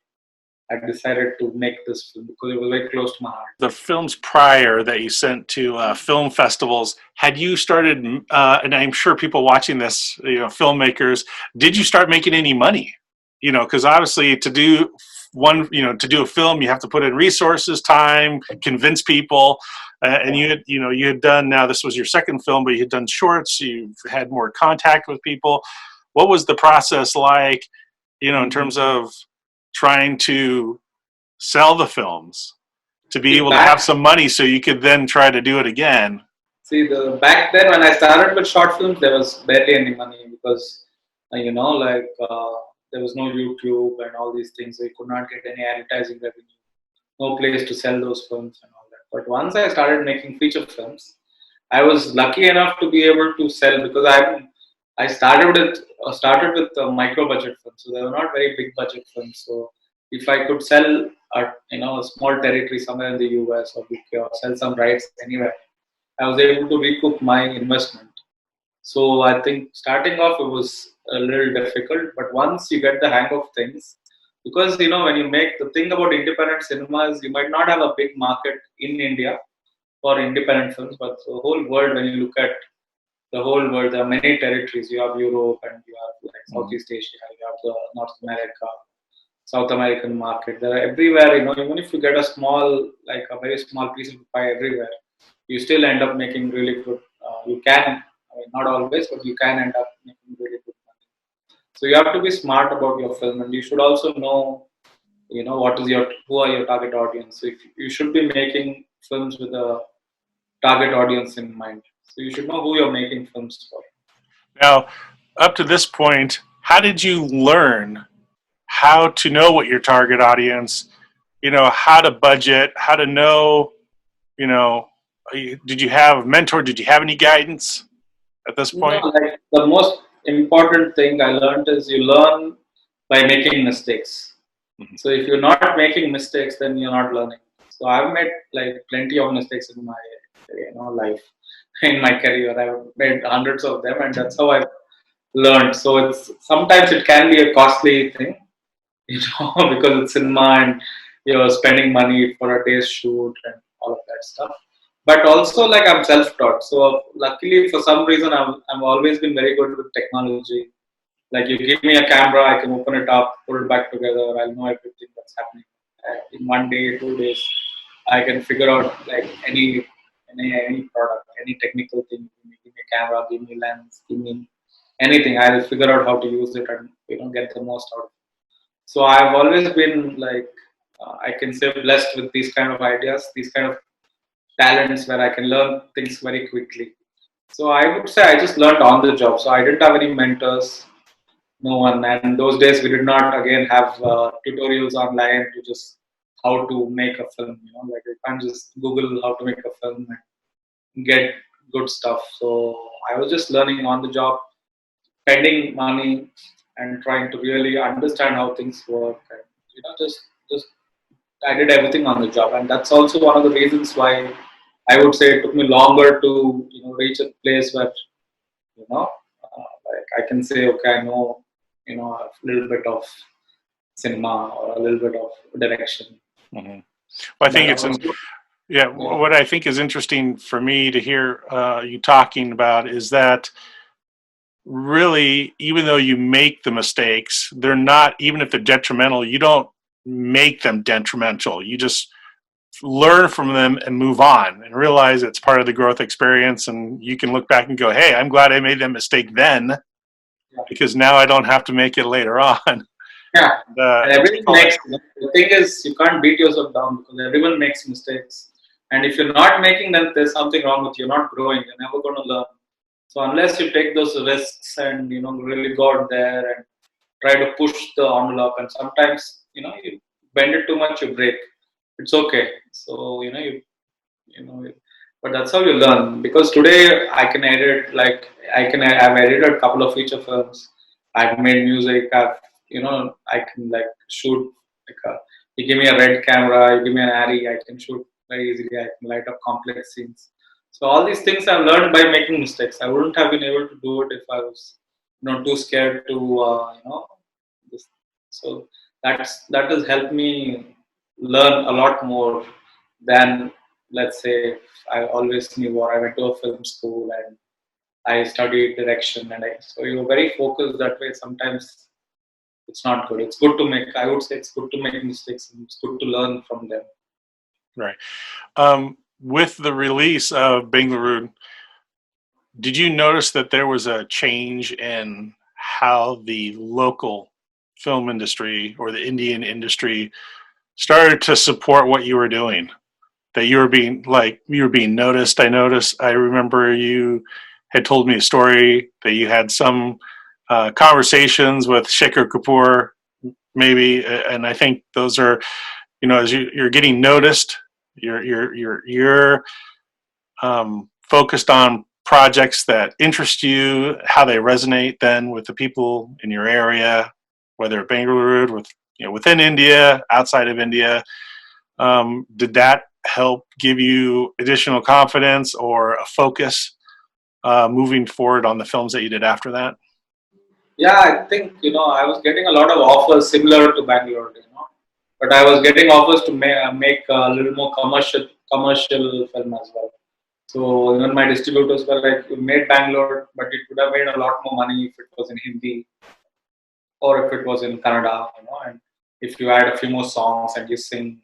S2: I decided to make this film because it was very close to my heart.
S1: The films prior that you sent to film festivals, had you started, and I'm sure people watching this, filmmakers, did you start making any money? Because obviously to do to do a film, you have to put in resources, time, convince people. And you had done, now this was your second film, but you had done shorts, you've had more contact with people. What was the process like, in terms of trying to sell the films, to be
S2: See,
S1: able to have some money so you could then try to do it again?
S2: back then when I started with short films, there was barely any money because there was no YouTube and all these things, so you could not get any advertising revenue, no place to sell those films and all that. But once I started making feature films, I was lucky enough to be able to sell because I started with a micro budget films, so they were not very big budget films. So if I could sell a small territory somewhere in the US or UK or sell some rights anywhere, I was able to recoup my investment. So I think starting off it was a little difficult, but once you get the hang of things, because when you make the thing about independent cinemas, you might not have a big market in India for independent films, but the whole world, when you look at the whole world, there are many territories. You have Europe and you have like Southeast Asia, you have the North America, South American market. They're everywhere, even if you get a small, like a very small piece of pie everywhere, you still end up making really good. You can, not always, but you can end up making really good money. So you have to be smart about your film, and you should also know, who are your target audience. So if you should be making films with a target audience in mind. So you should know who you're making films for.
S1: Now, up to this point, how did you learn how to know what your target audience, how to budget, how to know, you know, did you have a mentor? Did you have any guidance at this point?
S2: Like the most important thing I learned is you learn by making mistakes.
S1: Mhm.
S2: So if you're not making mistakes, then you're not learning. So I've made like plenty of mistakes in my life, in my career. I've made hundreds of them, and that's how I've learned. So it's sometimes it can be a costly thing, because it's cinema and you're spending money for a day's shoot and all of that stuff. But also, like, I'm self-taught, so luckily for some reason I've always been very good with technology. Like, you give me a camera, I can open it up, put it back together. I'll know everything that's happening in 1 day, 2 days. I can figure out like any product, any technical thing. Give me a camera, give me lens, give me anything, I'll figure out how to use it and get the most out of it. So I've always been like, I can say, blessed with these kind of ideas, these kind of talents where I can learn things very quickly. So I would say I just learned on the job. So I didn't have any mentors, no one. And those days we did not again have tutorials online to just how to make a film. Like you can't just Google how to make a film and get good stuff. So I was just learning on the job, spending money, and trying to really understand how things work. And just I did everything on the job, and that's also one of the reasons why I would say it took me longer to reach a place where like I can say, okay, I know a little bit of cinema or a little bit of direction.
S1: Mm-hmm. Well, I
S2: But
S1: think
S2: also,
S1: yeah.
S2: yeah,
S1: What I think is interesting for me to hear you talking about is that really, even though you make the mistakes, they're not, even if they're detrimental, you don't make them detrimental. You just learn from them and move on and realize it's part of the growth experience. And you can look back and go, hey, I'm glad I made that mistake then
S2: yeah,
S1: because now I don't have to make it later on.
S2: yeah. And
S1: Take
S2: everything
S1: all that.
S2: makes. The thing is, you can't beat yourself down because everyone makes mistakes. And if you're not making them, there's something wrong with you. You're not growing. You're never going to learn. So unless you take those risks and really go out there and try to push the envelope, and sometimes you bend it too much, you break. It's okay. So you know, but that's how you learn. Because today I can edit, like I've edited a couple of feature films. I've made music. I can like shoot like you give me a red camera, you give me an ARRI, I can shoot very easily. I can light up complex scenes. So all these things I've learned by making mistakes. I wouldn't have been able to do it if I was too scared to this. So that has helped me learn a lot more than, let's say, I always knew what. I went to a film school and I studied direction, and so you're very focused that way. Sometimes it's not good. It's good to make. I would say it's good to make mistakes, and it's good to learn from them.
S1: Right. With the release of Bengaloored, did you notice that there was a change in how the local film industry or the Indian industry started to support what you were doing? That you were being noticed. I remember you had told me a story that you had some conversations with Shekhar Kapoor, maybe, and I think those are, as you're getting noticed, you're focused on projects that interest you, how they resonate then with the people in your area, whether Bengaloored, within India, outside of India. Did that help give you additional confidence or a focus moving forward on the films that you did after that?
S2: Yeah, I think I was getting a lot of offers similar to Bangalore, but I was getting offers to make a little more commercial film as well. So even my distributors were like, "You made Bangalore, but it would have made a lot more money if it was in Hindi or if it was in Kannada, and if you add a few more songs and you sing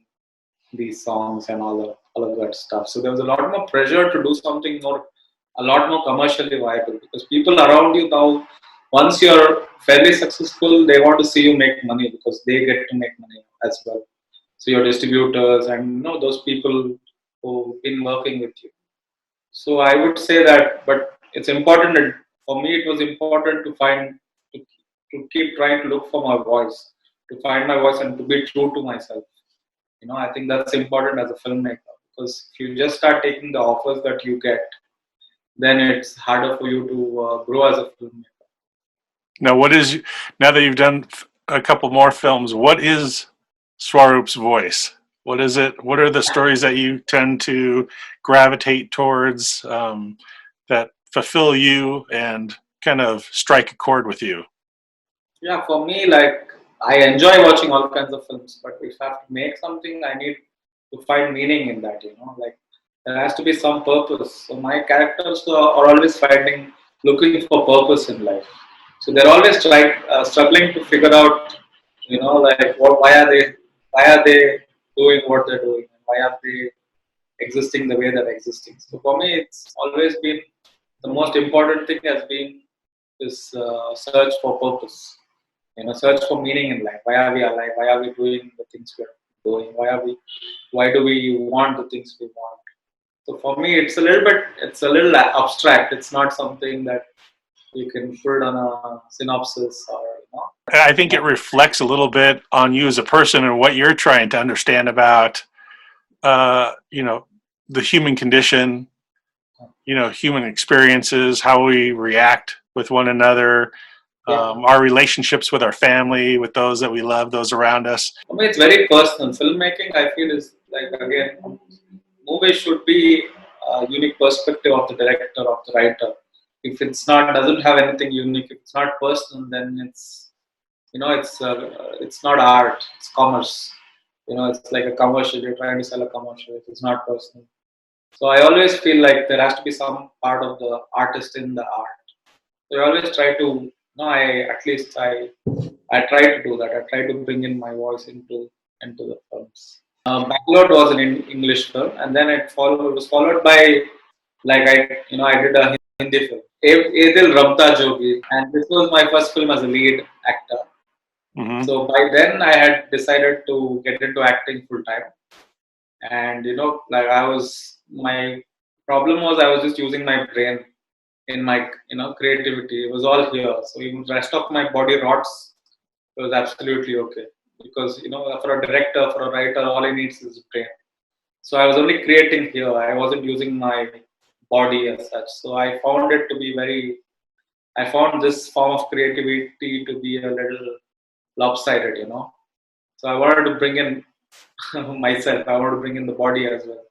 S2: these songs and all of that stuff." So there was a lot more pressure to do something a lot more commercially viable, because people around you now, once you're fairly successful, they want to see you make money because they get to make money as well. So your distributors and those people who've been working with you. So I would say that, but it's important for me. It was important to, to keep trying to look for my voice, to find my voice, and to be true to myself. I think that's important as a filmmaker, because if you just start taking the offers that you get, then it's harder for you to grow as a filmmaker.
S1: Now, now that you've done a couple more films, what is Swaroop's voice? What is it? What are the stories that you tend to gravitate towards that fulfill you and kind of strike a chord with you?
S2: Yeah, for me, like, I enjoy watching all kinds of films, but if I have to make something, I need to find meaning in that. Like there has to be some purpose. So my characters are always looking for purpose in life. So they're always struggling to figure out, like why are they doing what they're doing, and why are they existing the way they're existing. So for me, it's always been the most important thing has been this search for purpose, search for meaning in life. Why are we alive? Why are we doing the things we're doing? Why do we want the things we want? So for me, it's a little abstract. It's not something that you can put on a synopsis or,
S1: I think it reflects a little bit on you as a person and what you're trying to understand about, the human condition, human experiences, how we react with one another, our relationships with our family, with those that we love, those around us.
S2: I mean, it's very personal. Filmmaking, I feel, is like, again, movies should be a unique perspective of the director, of the writer. If doesn't have anything unique, if it's not personal, then it's not art. It's commerce. It's like a commercial. You're trying to sell a commercial. It's not personal. So I always feel like there has to be some part of the artist in the art. So I always try to. I try to do that. I try to bring in my voice into the films. Bengaloored was an English film, and then it was followed by, like, I did a Hindi film, Yeh Dil Ramta Jogi, and this was my first film as a lead actor.
S1: Mm-hmm.
S2: So by then I had decided to get into acting full time, and my problem was I was just using my brain in my creativity. It was all here, so even the rest of my body rots. It was absolutely okay, because for a director, for a writer, all he needs is brain. So I was only creating here. I wasn't using my body as such. So I found this form of creativity to be a little lopsided. So I wanted to bring in myself. I wanted to bring in the body as well.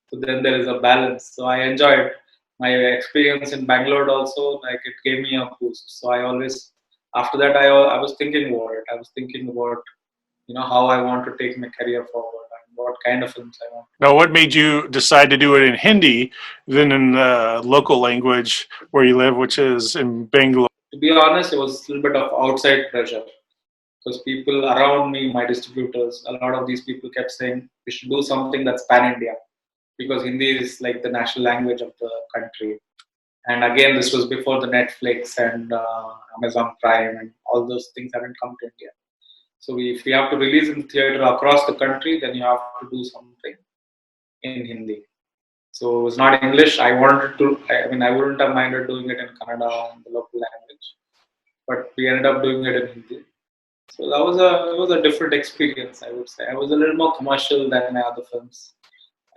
S2: So then there is a balance. So I enjoyed my experience in Bangalore also. Like, it gave me a boost. So I always, after that, I was thinking about it. I was thinking about how I want to take my career forward and what kind of films I want.
S1: Now, what made you decide to do it in Hindi than in the local language where you live, which is in Bangalore?
S2: To be honest, it was a little bit of outside pressure, because people around me, my distributors, a lot of these people kept saying we should do something that's pan-India, because Hindi is like the national language of the country. And again, this was before the Netflix and Amazon Prime and all those things hadn't come to India. So if you have to release in the theater across the country, then you have to do something in Hindi. So it was not English. I wanted to. I wouldn't have minded doing it in Kannada, in the local language, but we ended up doing it in Hindi. So it was a different experience, I would say. I was a little more commercial than my other films.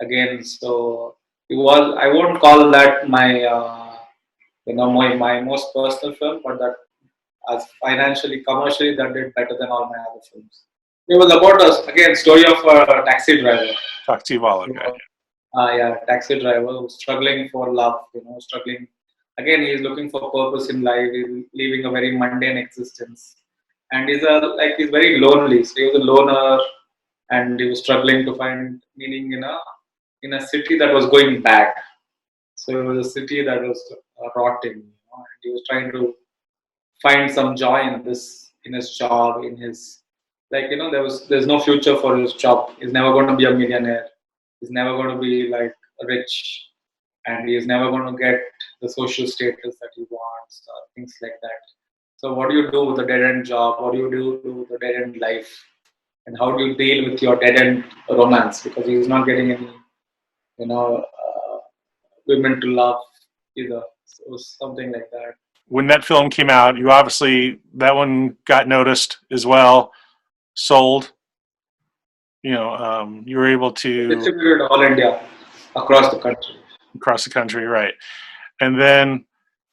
S2: Again, so I won't call that my my most personal film, but that, as financially, commercially, that did better than all my other films. It was about again, story of a taxi driver.
S1: Taxi Wala guy.
S2: Taxi driver who's struggling for love. Struggling. Again, he's looking for purpose in life. He's living a very mundane existence, and he's very lonely. So he was a loner, and he was struggling to find meaning in a city that was going bad. So it was a city that was rotting, and he was trying to find some joy in his job, in his, there's no future for his job. He's never going to be a millionaire. He's never going to be like rich, and he's never going to get the social status that he wants, or things like that. So what do you do with a dead end job? What do you do with a dead end life? And how do you deal with your dead end romance? Because he's not getting any, women to love either. So something like that.
S1: When that film came out, that one got noticed as well, sold. You were able to
S2: distributed all India, across the country.
S1: Right? And then,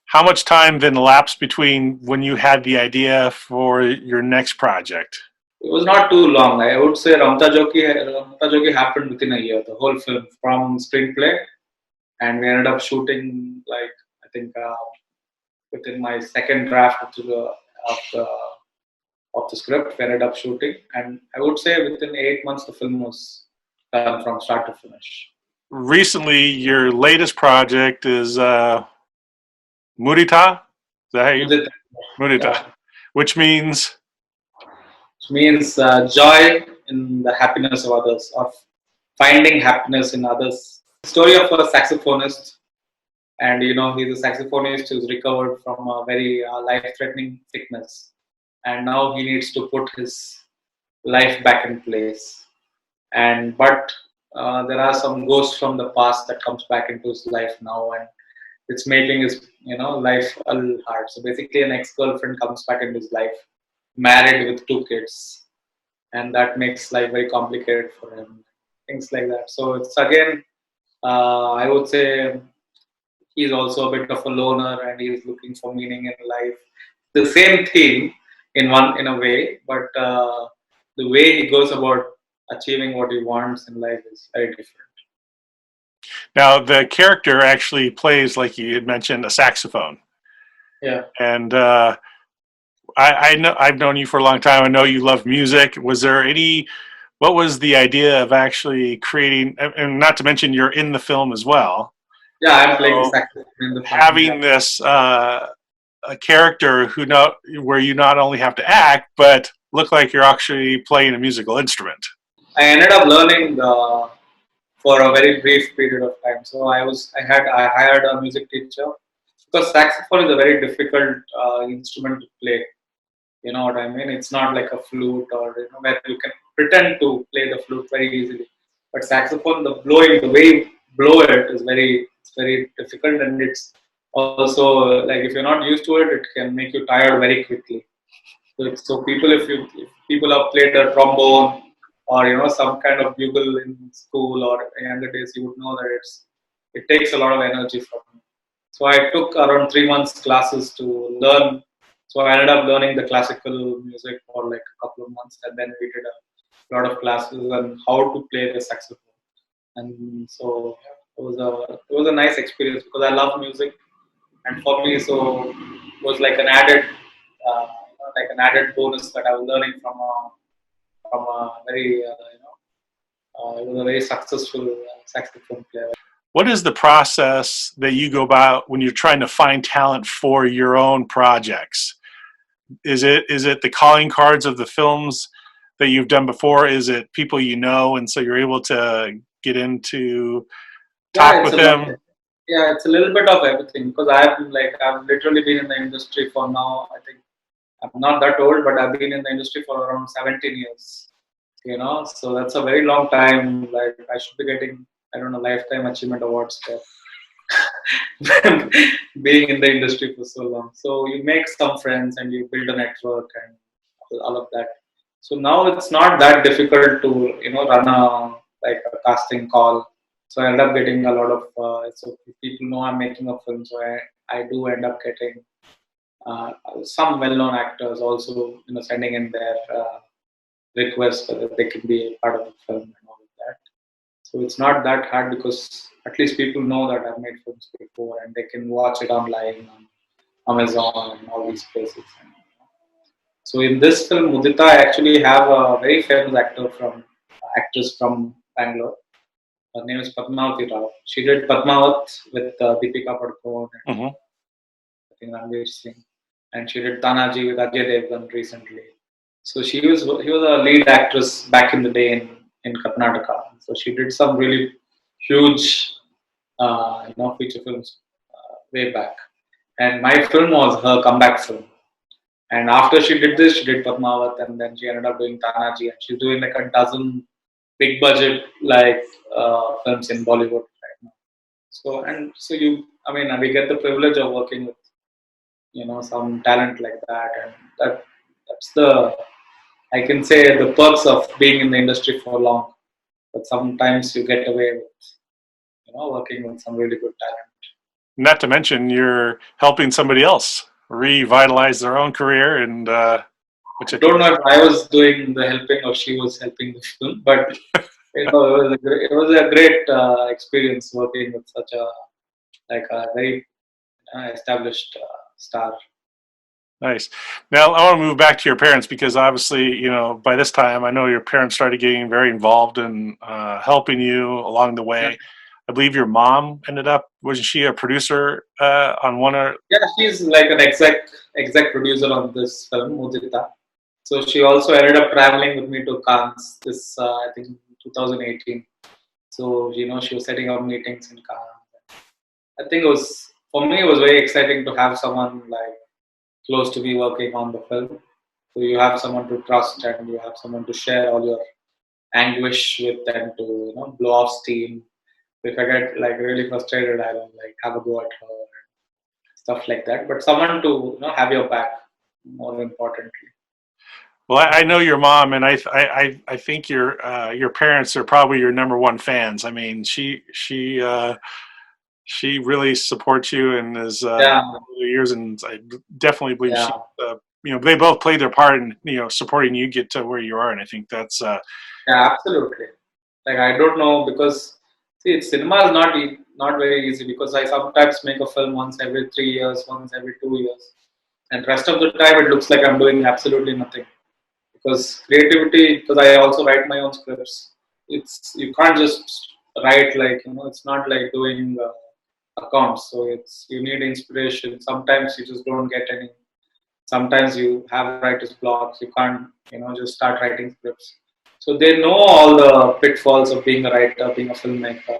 S1: how much time then elapsed between when you had the idea for your next project?
S2: It was not too long. I would say Ramta Jogi happened within a year. The whole film, from screenplay, and we ended up shooting, like, I think within my second draft of the script, we ended up shooting, and I would say within 8 months the film was done from start to finish.
S1: Recently, your latest project is Mudita. Is that how you? Mudita, yeah. Which means
S2: joy in the happiness of others, or finding happiness in others. The story of a saxophonist and he's a saxophonist who's recovered from a very life-threatening sickness, and now he needs to put his life back in place. And but there are some ghosts from the past that comes back into his life now, and it's making his life a little hard. So basically, an ex-girlfriend comes back into his life, married with 2 kids, and that makes life very complicated for him. Things like that. So it's again, I would say, he's also a bit of a loner, and he's looking for meaning in life. The same theme in a way, but the way he goes about achieving what he wants in life is very different.
S1: Now, the character actually plays, like you had mentioned, a saxophone.
S2: Yeah.
S1: And I know I've known you for a long time. I know you love music. Was there what was the idea of actually creating, and not to mention you're in the film as well.
S2: Yeah, I'm playing the
S1: So
S2: saxophone in the film.
S1: having this a character where you not only have to act, but look like you're actually playing a musical instrument.
S2: I ended up learning for a very brief period of time. So I hired a music teacher, because saxophone is a very difficult instrument to play. You know what I mean? It's not like a flute, or where you can pretend to play the flute very easily. But saxophone, the way you blow it's very difficult, and it's also like, if you're not used to it, it can make you tired very quickly. So if people have played a trombone, or some kind of bugle in school or in younger days, you would know that it takes a lot of energy from you. So I took around 3 months classes to learn. So I ended up learning the classical music for like a couple of months, and then we did a lot of classes on how to play the saxophone. And so it was a nice experience, because I love music, and for me, so it was like an added bonus that I was learning from a very it was a very successful saxophone player.
S1: What is the process that you go about when you're trying to find talent for your own projects? Is it the calling cards of the films that you've done before? Is it people you know, and so you're able to get into talk with them?
S2: Yeah, it's a little bit of everything, because I've literally been in the industry for now. I think I'm not that old, but I've been in the industry for around 17 years. So that's a very long time. Like, I should be getting, I don't know, lifetime achievement awards for being in the industry for so long. So you make some friends, and you build a network, and all of that. So now it's not that difficult to run a casting call. So I end up getting a lot of so people know I'm making a film. So I do end up getting some well-known actors also sending in their requests whether they can be a part of the film and all of that. So it's not that hard, because at least people know that I've made films before, and they can watch it online on Amazon and all these places. So in this film, Mudita, I actually have a very famous actress from Bangalore. Her name is Padmavati Rao. She did Padmavat with Deepika Padukone and I think Ranveer Singh, and she did Tanaji with Ajay Devgan recently. So he was a lead actress back in the day in Karnataka. So she did some really huge feature films way back. And my film was her comeback film. And after she did this, she did Padmavat, and then she ended up doing Tanaji, and she's doing like a dozen big budget films in Bollywood right now. So we get the privilege of working with some talent like that, and that's I can say the perks of being in the industry for long. But sometimes you get away with working with some really good talent.
S1: Not to mention you're helping somebody else revitalize their own career, and
S2: I don't know if I was doing the helping or she was helping the film, but it was a great experience working with such a very established star.
S1: Nice. Now I want to move back to your parents, because obviously, by this time, I know your parents started getting very involved in helping you along the way. Yeah. I believe your mom wasn't she a producer on one or?
S2: Yeah, she's like an exec producer on this film, Mudita. So she also ended up traveling with me to Cannes I think 2018. So she was setting up meetings in Cannes, I think it was, for me, it was very exciting to have someone like close to me working on the film. So you have someone to trust and you have someone to share all your anguish with and to, blow off steam. If I get like really frustrated, I will like have a go at her, stuff like that. But someone to, have your back, more importantly.
S1: Well, I know your mom, and I think your parents are probably your number one fans. I mean, she really supports you and is
S2: Yeah,
S1: over the years, and I definitely believe she,
S2: yeah,
S1: they both played their part in supporting you get to where you are, and I think that's
S2: yeah, absolutely. Like I don't know because see, cinema is not very easy because I sometimes make a film once every 3 years, once every 2 years, and rest of the time it looks like I'm doing absolutely nothing. Because creativity, because I also write my own scripts. It's you can't just write like it's not like doing accounts. So it's you need inspiration. Sometimes you just don't get any. Sometimes you have writer's blocks. You can't just start writing scripts. So they know all the pitfalls of being a writer, being a filmmaker.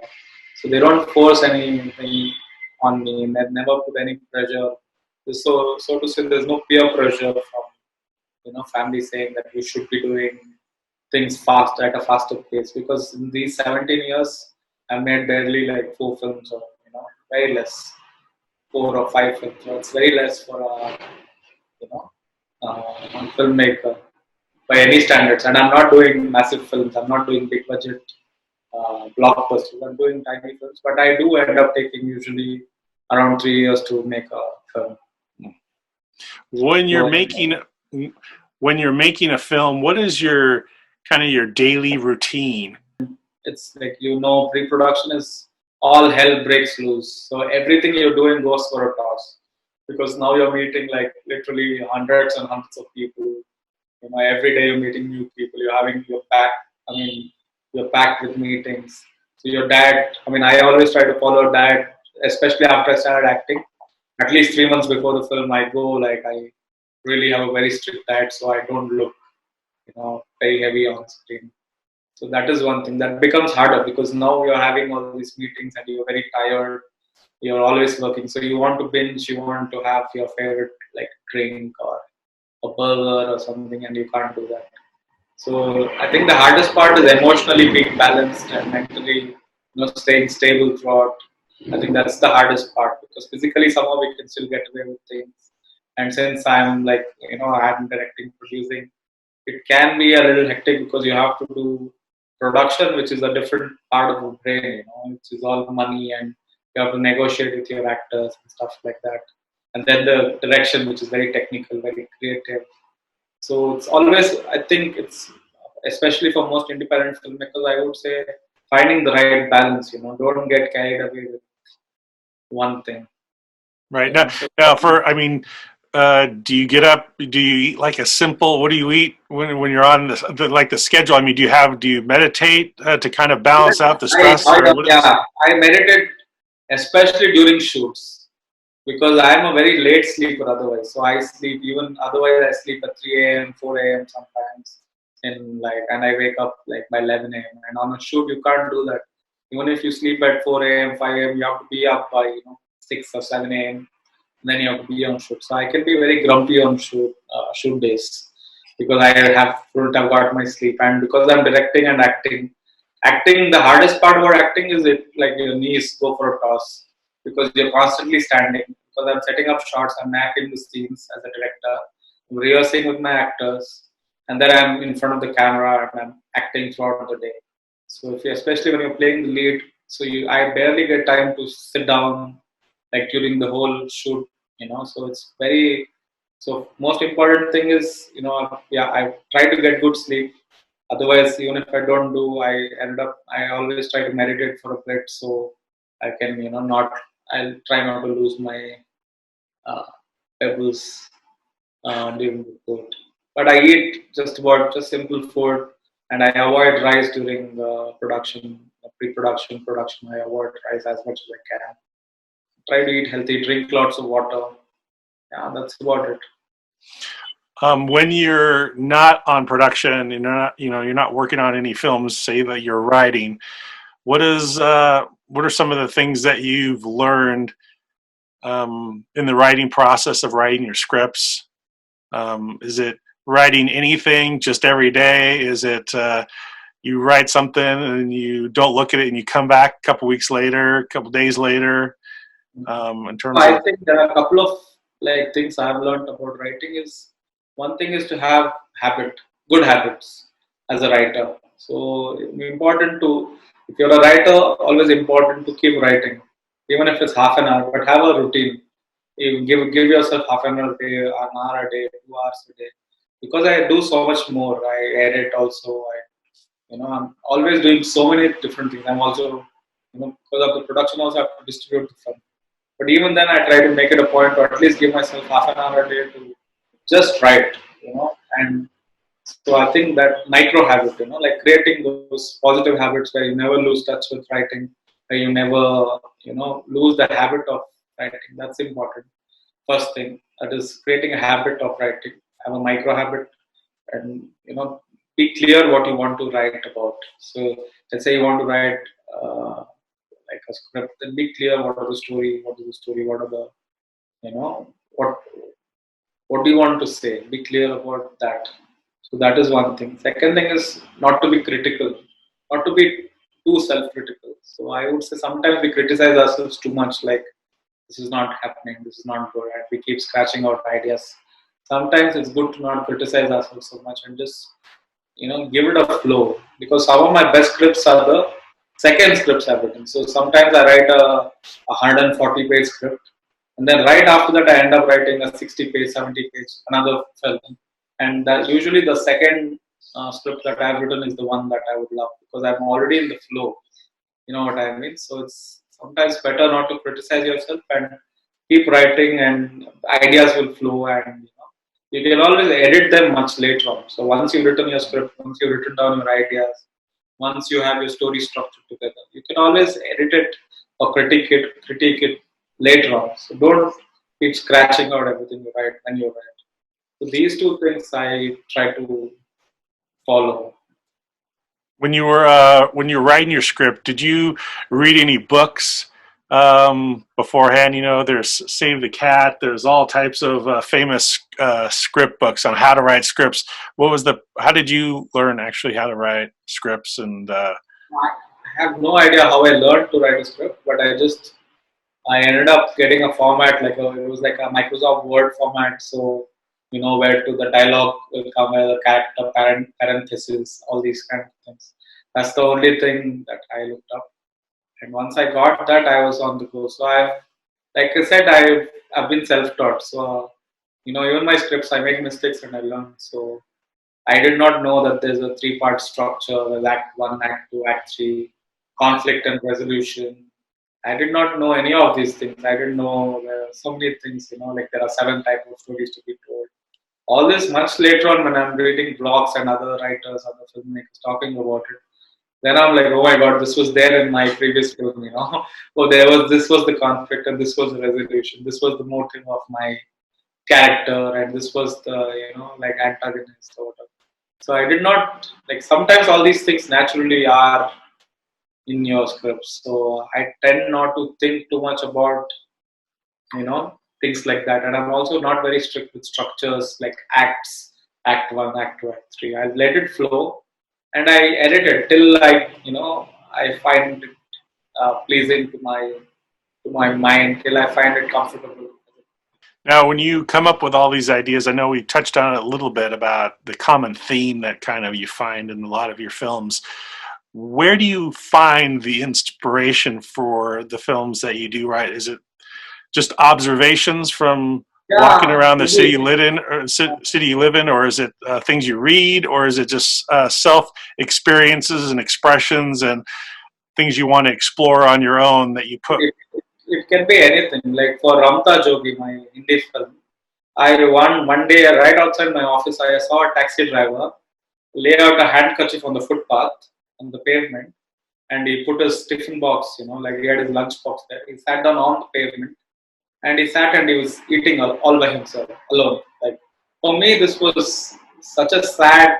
S2: So they don't force anything on me. They never put any pressure. So to say, there's no peer pressure from family saying that you should be doing things fast at a faster pace because in these 17 years I made barely like 4 films or very less 4 or 5 films. So it's very less for a you know filmmaker by any standards. And I'm not doing massive films. I'm not doing big budget blockbusters. I'm doing tiny films, but I do end up taking usually around 3 years to make a film.
S1: when you're
S2: So
S1: making a film. What is your kind of your daily routine?
S2: it's like pre-production is all hell breaks loose. So everything you're doing goes for a toss because now you're meeting like literally hundreds and hundreds of people. Every day you're meeting new people. You're having your pack. I mean, you're packed with meetings. So your dad. I mean, I always try to follow dad, especially after I started acting. At least 3 months before the film, I go like I really have a very strict diet, so I don't look very heavy on screen. So that is one thing that becomes harder because now you're having all these meetings and you're very tired. You're always working, so you want to binge. You want to have your favorite like drink or a burger or something, and you can't do that. So I think the hardest part is emotionally being balanced and mentally, staying stable throughout. I think that's the hardest part because physically somehow we can still get away with things. And since I'm like, I'm directing, producing, it can be a little hectic because you have to do production, which is a different part of the brain, which is all money and you have to negotiate with your actors and stuff like that. And then the direction, which is very technical, very creative. So it's always, I think it's, especially for most independent filmmakers, I would say finding the right balance, don't get carried away with one thing.
S1: Right
S2: So
S1: now, do you get up? Do you eat like a simple? What do you eat when you're on the schedule? I mean, do you meditate to kind of balance out the stress, or what is?
S2: I meditate, especially during shoots, because I'm a very late sleeper otherwise. So I sleep even otherwise I sleep at 3 a.m., 4 a.m. sometimes, and I wake up like by 11 a.m. And on a shoot you can't do that. Even if you sleep at 4 a.m., 5 a.m., you have to be up by 6 or 7 a.m. Then you have to be on shoot. So I can be very grumpy on shoot days because I wouldn't have got my sleep, and because I'm directing and acting. Acting, the hardest part about acting is it like your knees go for a toss because you're constantly standing. Because I'm setting up shots, I'm acting the scenes as a director, I'm rehearsing with my actors, and then I'm in front of the camera and I'm acting throughout the day. So especially when you're playing the lead, I barely get time to sit down like during the whole shoot. So it's very so most important thing is I try to get good sleep. Otherwise, even if I don't do, I always try to meditate for a bit so I can, not, I'll try not to lose my uh, pebbles during the food. But I eat just simple food and I avoid rice during the production, pre-production, production. I avoid rice as much as I can. Try to eat healthy, drink lots of water. Yeah, that's about it.
S1: When you're not on production and you're not working on any films, say that you're writing. What is what are some of the things that you've learned in the writing process of writing your scripts? Is it writing anything just every day? Is it you write something and you don't look at it and you come back a couple weeks later, a couple days later? In terms
S2: I
S1: of
S2: think there are a couple of like things I've learned about writing. Is one thing is to have good habits as a writer. So important to, if you're a writer, always important to keep writing, even if it's half an hour, but have a routine. You give yourself half an hour a day, an hour a day, 2 hours a day. Because I do so much more. I edit also. I'm always doing so many different things. I'm also, because of the production, also have to distribute the film. But even then, I try to make it a point to at least give myself half an hour a day to just write, And so I think that micro habit, like creating those positive habits where you never lose touch with writing, where you never, lose the habit of writing. That's important. First thing, that is creating a habit of writing. Have a micro habit, and be clear what you want to write about. So let's say you want to write. Like a script, then be clear what are the story, what is the story, what are the, what do you want to say? Be clear about that. So that is one thing. Second thing is not to be critical, not to be too self-critical. So I would say sometimes we criticize ourselves too much, like this is not happening, this is not good, and we keep scratching out ideas. Sometimes it's good to not criticize ourselves so much and just give it a flow, because some of my best scripts are the second scripts I've written. So sometimes I write a 140-page script, and then right after that I end up writing a 60-page, 70-page another film, and usually the second script that I've written is the one that I would love, because I'm already in the flow. You know what I mean? So it's sometimes better not to criticize yourself and keep writing, and ideas will flow, and you can always edit them much later on. So once you've written your script, once you've written down your ideas, once you have your story structured together, you can always edit it or critique it later on. So don't keep scratching out everything you write when you write. So these two things I try to follow.
S1: when you were writing your script, did you read any books beforehand? There's Save the Cat. There's all types of famous script books on how to write scripts. How did you learn actually how to write scripts? And
S2: I have no idea how I learned to write a script, but I ended up getting a format it was like a Microsoft Word format. So where to the dialogue will come as a character, parenthesis, all these kind of things. That's the only thing that I looked up. And once I got that, I was on the go. So like I said, I've been self-taught. So even my scripts, I make mistakes and I learn. So I did not know that there's a three-part structure: there's Act One, Act Two, Act Three, conflict and resolution. I did not know any of these things. I didn't know there are so many things. Like there are 7 types of stories to be told. All this much later on when I'm reading blogs and other writers, other filmmakers talking about it. Then I'm like, oh my god, this was there in my previous film. Oh, this was the conflict and this was the resolution. This was the motive of my character, and this was the like antagonist or whatever. So I did not like, sometimes all these things naturally are in your scripts. So I tend not to think too much about things like that. And I'm also not very strict with structures like acts, Act One, Act Two, Act Three. I let it flow, and I edit it till I find it pleasing to my mind, till I find it comfortable.
S1: now, when you come up with all these ideas, I know we touched on it a little bit about the common theme that kind of you find in a lot of your films. Where do you find the inspiration for the films that you do write? Is it just observations from walking
S2: Yeah,
S1: around the city you live in, or is it things you read, or is it just self experiences and expressions and things you want to explore on your own that you put?
S2: it can be anything. Like for Ramta Jogi, my Hindi film, one day right outside my office, I saw a taxi driver lay out a handkerchief on the footpath, on the pavement, and he put his tiffin box, like he had his lunch box there. He sat down on the pavement, and he sat and he was eating all by himself, alone. Like for me, this was such a sad,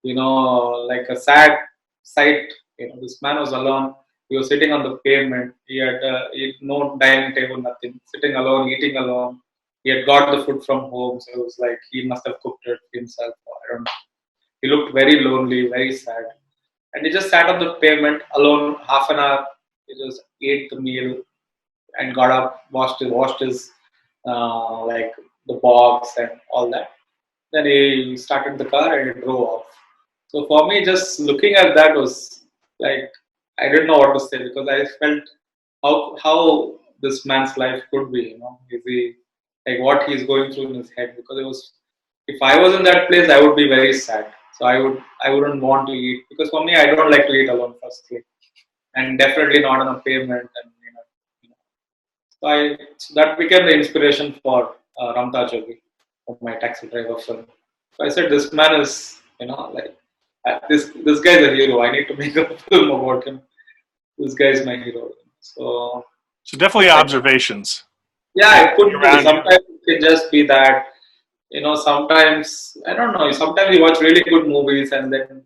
S2: like a sad sight. This man was alone. He was sitting on the pavement. He had no dining table, nothing. Sitting alone, eating alone. He had got the food from home, so it was like he must have cooked it himself. I don't know. He looked very lonely, very sad. And he just sat on the pavement alone half an hour. He just ate the meal and got up, washed his like the box and all that. Then he started the car and he drove off. So for me, just looking at that was like I didn't know what to say because I felt how this man's life could be. Is he like what he's going through in his head? Because it was if I was in that place, I would be very sad. So I wouldn't want to eat because for me, I don't like to eat alone firstly, and definitely not on a pavement. And so that became the inspiration for Ramta Jogi, of my taxi driver film. So I said, this man is, like this guy is a hero. I need to make a film about him. This guy is my hero. So
S1: definitely observations.
S2: yeah, it could be.
S1: Around you.
S2: Sometimes it can just be that. Sometimes I don't know. Sometimes you watch really good movies, and then,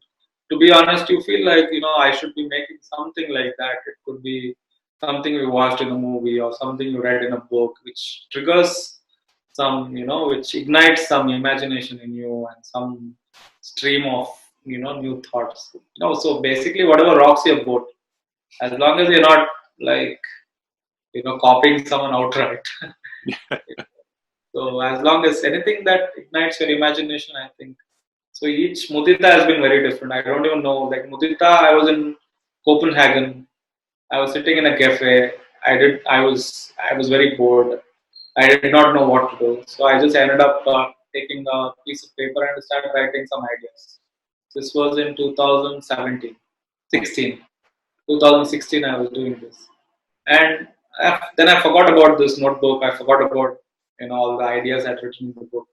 S2: to be honest, you feel like I should be making something like that. It could be something you watched in a movie or something you read in a book, which triggers some, which ignites some imagination in you and some stream of new thoughts. So basically, whatever rocks your boat, as long as you're not like copying someone outright. So as long as anything that ignites your imagination, I think. So each Mudita has been very different. I don't even know. Like Mudita, I was in Copenhagen. I was sitting in a cafe. I was very bored. I did not know what to do. So I just ended up taking a piece of paper and started writing some ideas. This was in 2017, 16. 2016 I was doing this. And then I forgot about this notebook. I forgot about all the ideas I'd written in the book.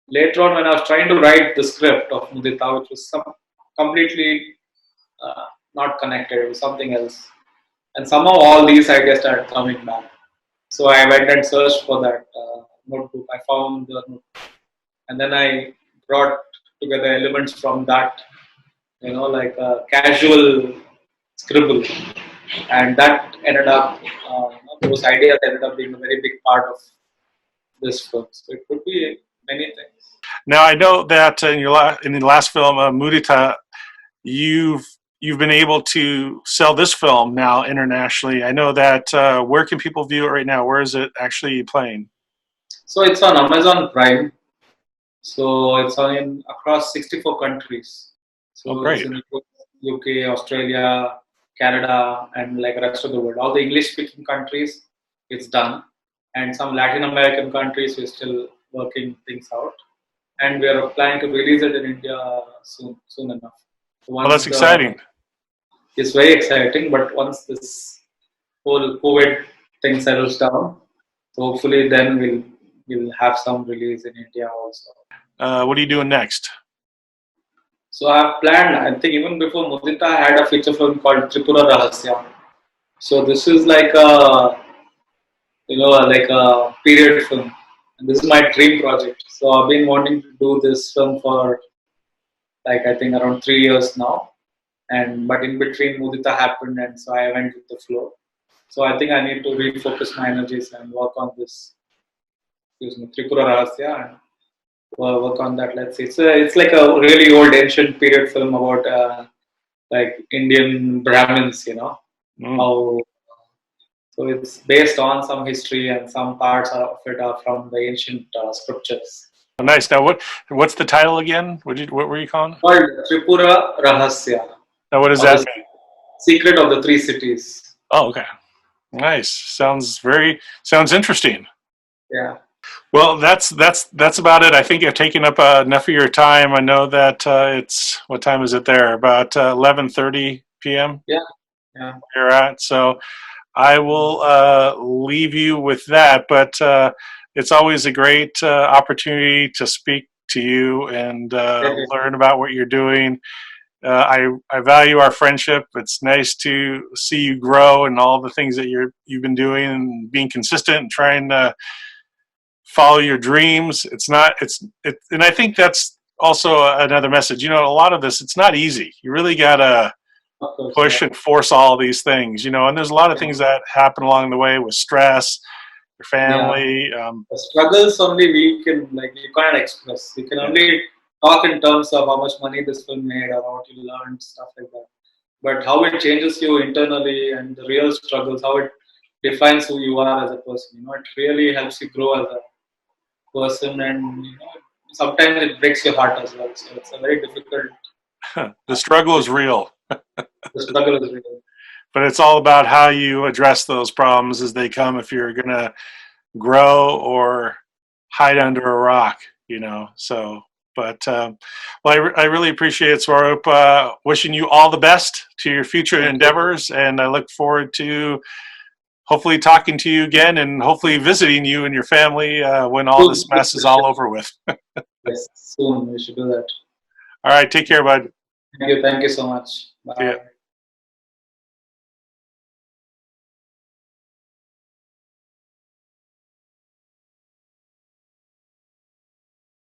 S2: Later on, when I was trying to write the script of Mudita, which was completely not connected, it was something else. And somehow all these ideas started coming back. So I went and searched for that notebook. I found the notebook. And then I brought together elements from that, like a casual scribble. And that ended up, those ideas ended up being a very big part of this film. So it could be many things.
S1: Now I know that in the last film, Mudita, you've been able to sell this film now internationally. I know that. Where can people view it right now? Where is it actually playing?
S2: So it's on Amazon Prime. So it's on in across 64 countries. So
S1: great.
S2: It's in UK, Australia, Canada, and like the rest of the world. All the English-speaking countries, it's done, and some Latin American countries we're still working things out, and we are planning to release it in India soon enough. So
S1: Well, that's exciting.
S2: It's very exciting, but once this whole COVID thing settles down, so hopefully then we'll have some release in India also.
S1: What are you doing next?
S2: So I've planned, I think even before Mudita, I had a feature film called Tripura Rahasya. So this is like like a period film. And this is my dream project. So I've been wanting to do this film for like I think around 3 years now. But in between Mudita happened, and so I went with the flow. So I think I need to refocus my energies and work on this, Tripura Rahasya, and work on that. Let's see. It's like a really old ancient period film about like Indian Brahmins, how. So it's based on some history, and some parts of it are from the ancient scriptures.
S1: Oh, nice. Now, what's the title again? What were you calling?
S2: Called Tripura Rahasya.
S1: Now, what does that mean?
S2: Secret of the Three Cities.
S1: Oh, okay. Nice. Sounds interesting.
S2: Yeah.
S1: Well, that's about it. I think I've taken up enough of your time. I know that it's what time is it there? About 11:30 p.m.
S2: Yeah.
S1: Where you're at. So I will leave you with that. But it's always a great opportunity to speak to you and learn about what you're doing. I value our friendship. It's nice to see you grow and all the things that you've been doing and being consistent and trying to follow your dreams. And I think that's also another message. A lot of this, it's not easy. You really gotta
S2: Of course,
S1: push
S2: yeah.
S1: and force all these things, and there's a lot of things that happen along the way with stress, your
S2: Yeah.
S1: family.
S2: The struggles only we can, like, you can't express. You can only talk in terms of how much money this film made or what you learned, stuff like that. But how it changes you internally and the real struggles, how it defines who you are as a person. It really helps you grow as a person, and sometimes it breaks your heart as well. So it's a very difficult.
S1: The struggle is real,
S2: The struggle is real.
S1: but it's all about how you address those problems as they come. If you're gonna grow or hide
S2: Yeah.
S1: under a rock, So, but well, I really appreciate it, Swaroop. Wishing you all the best to your future
S2: Thank you.
S1: endeavors, and I look forward to hopefully talking to you again, and hopefully visiting you and your family when all
S2: Soon,
S1: this mess is all over with.
S2: yes, soon we should do that.
S1: All right, take care, bud.
S2: Thank you. Thank you so much.
S1: See ya.
S2: Bye.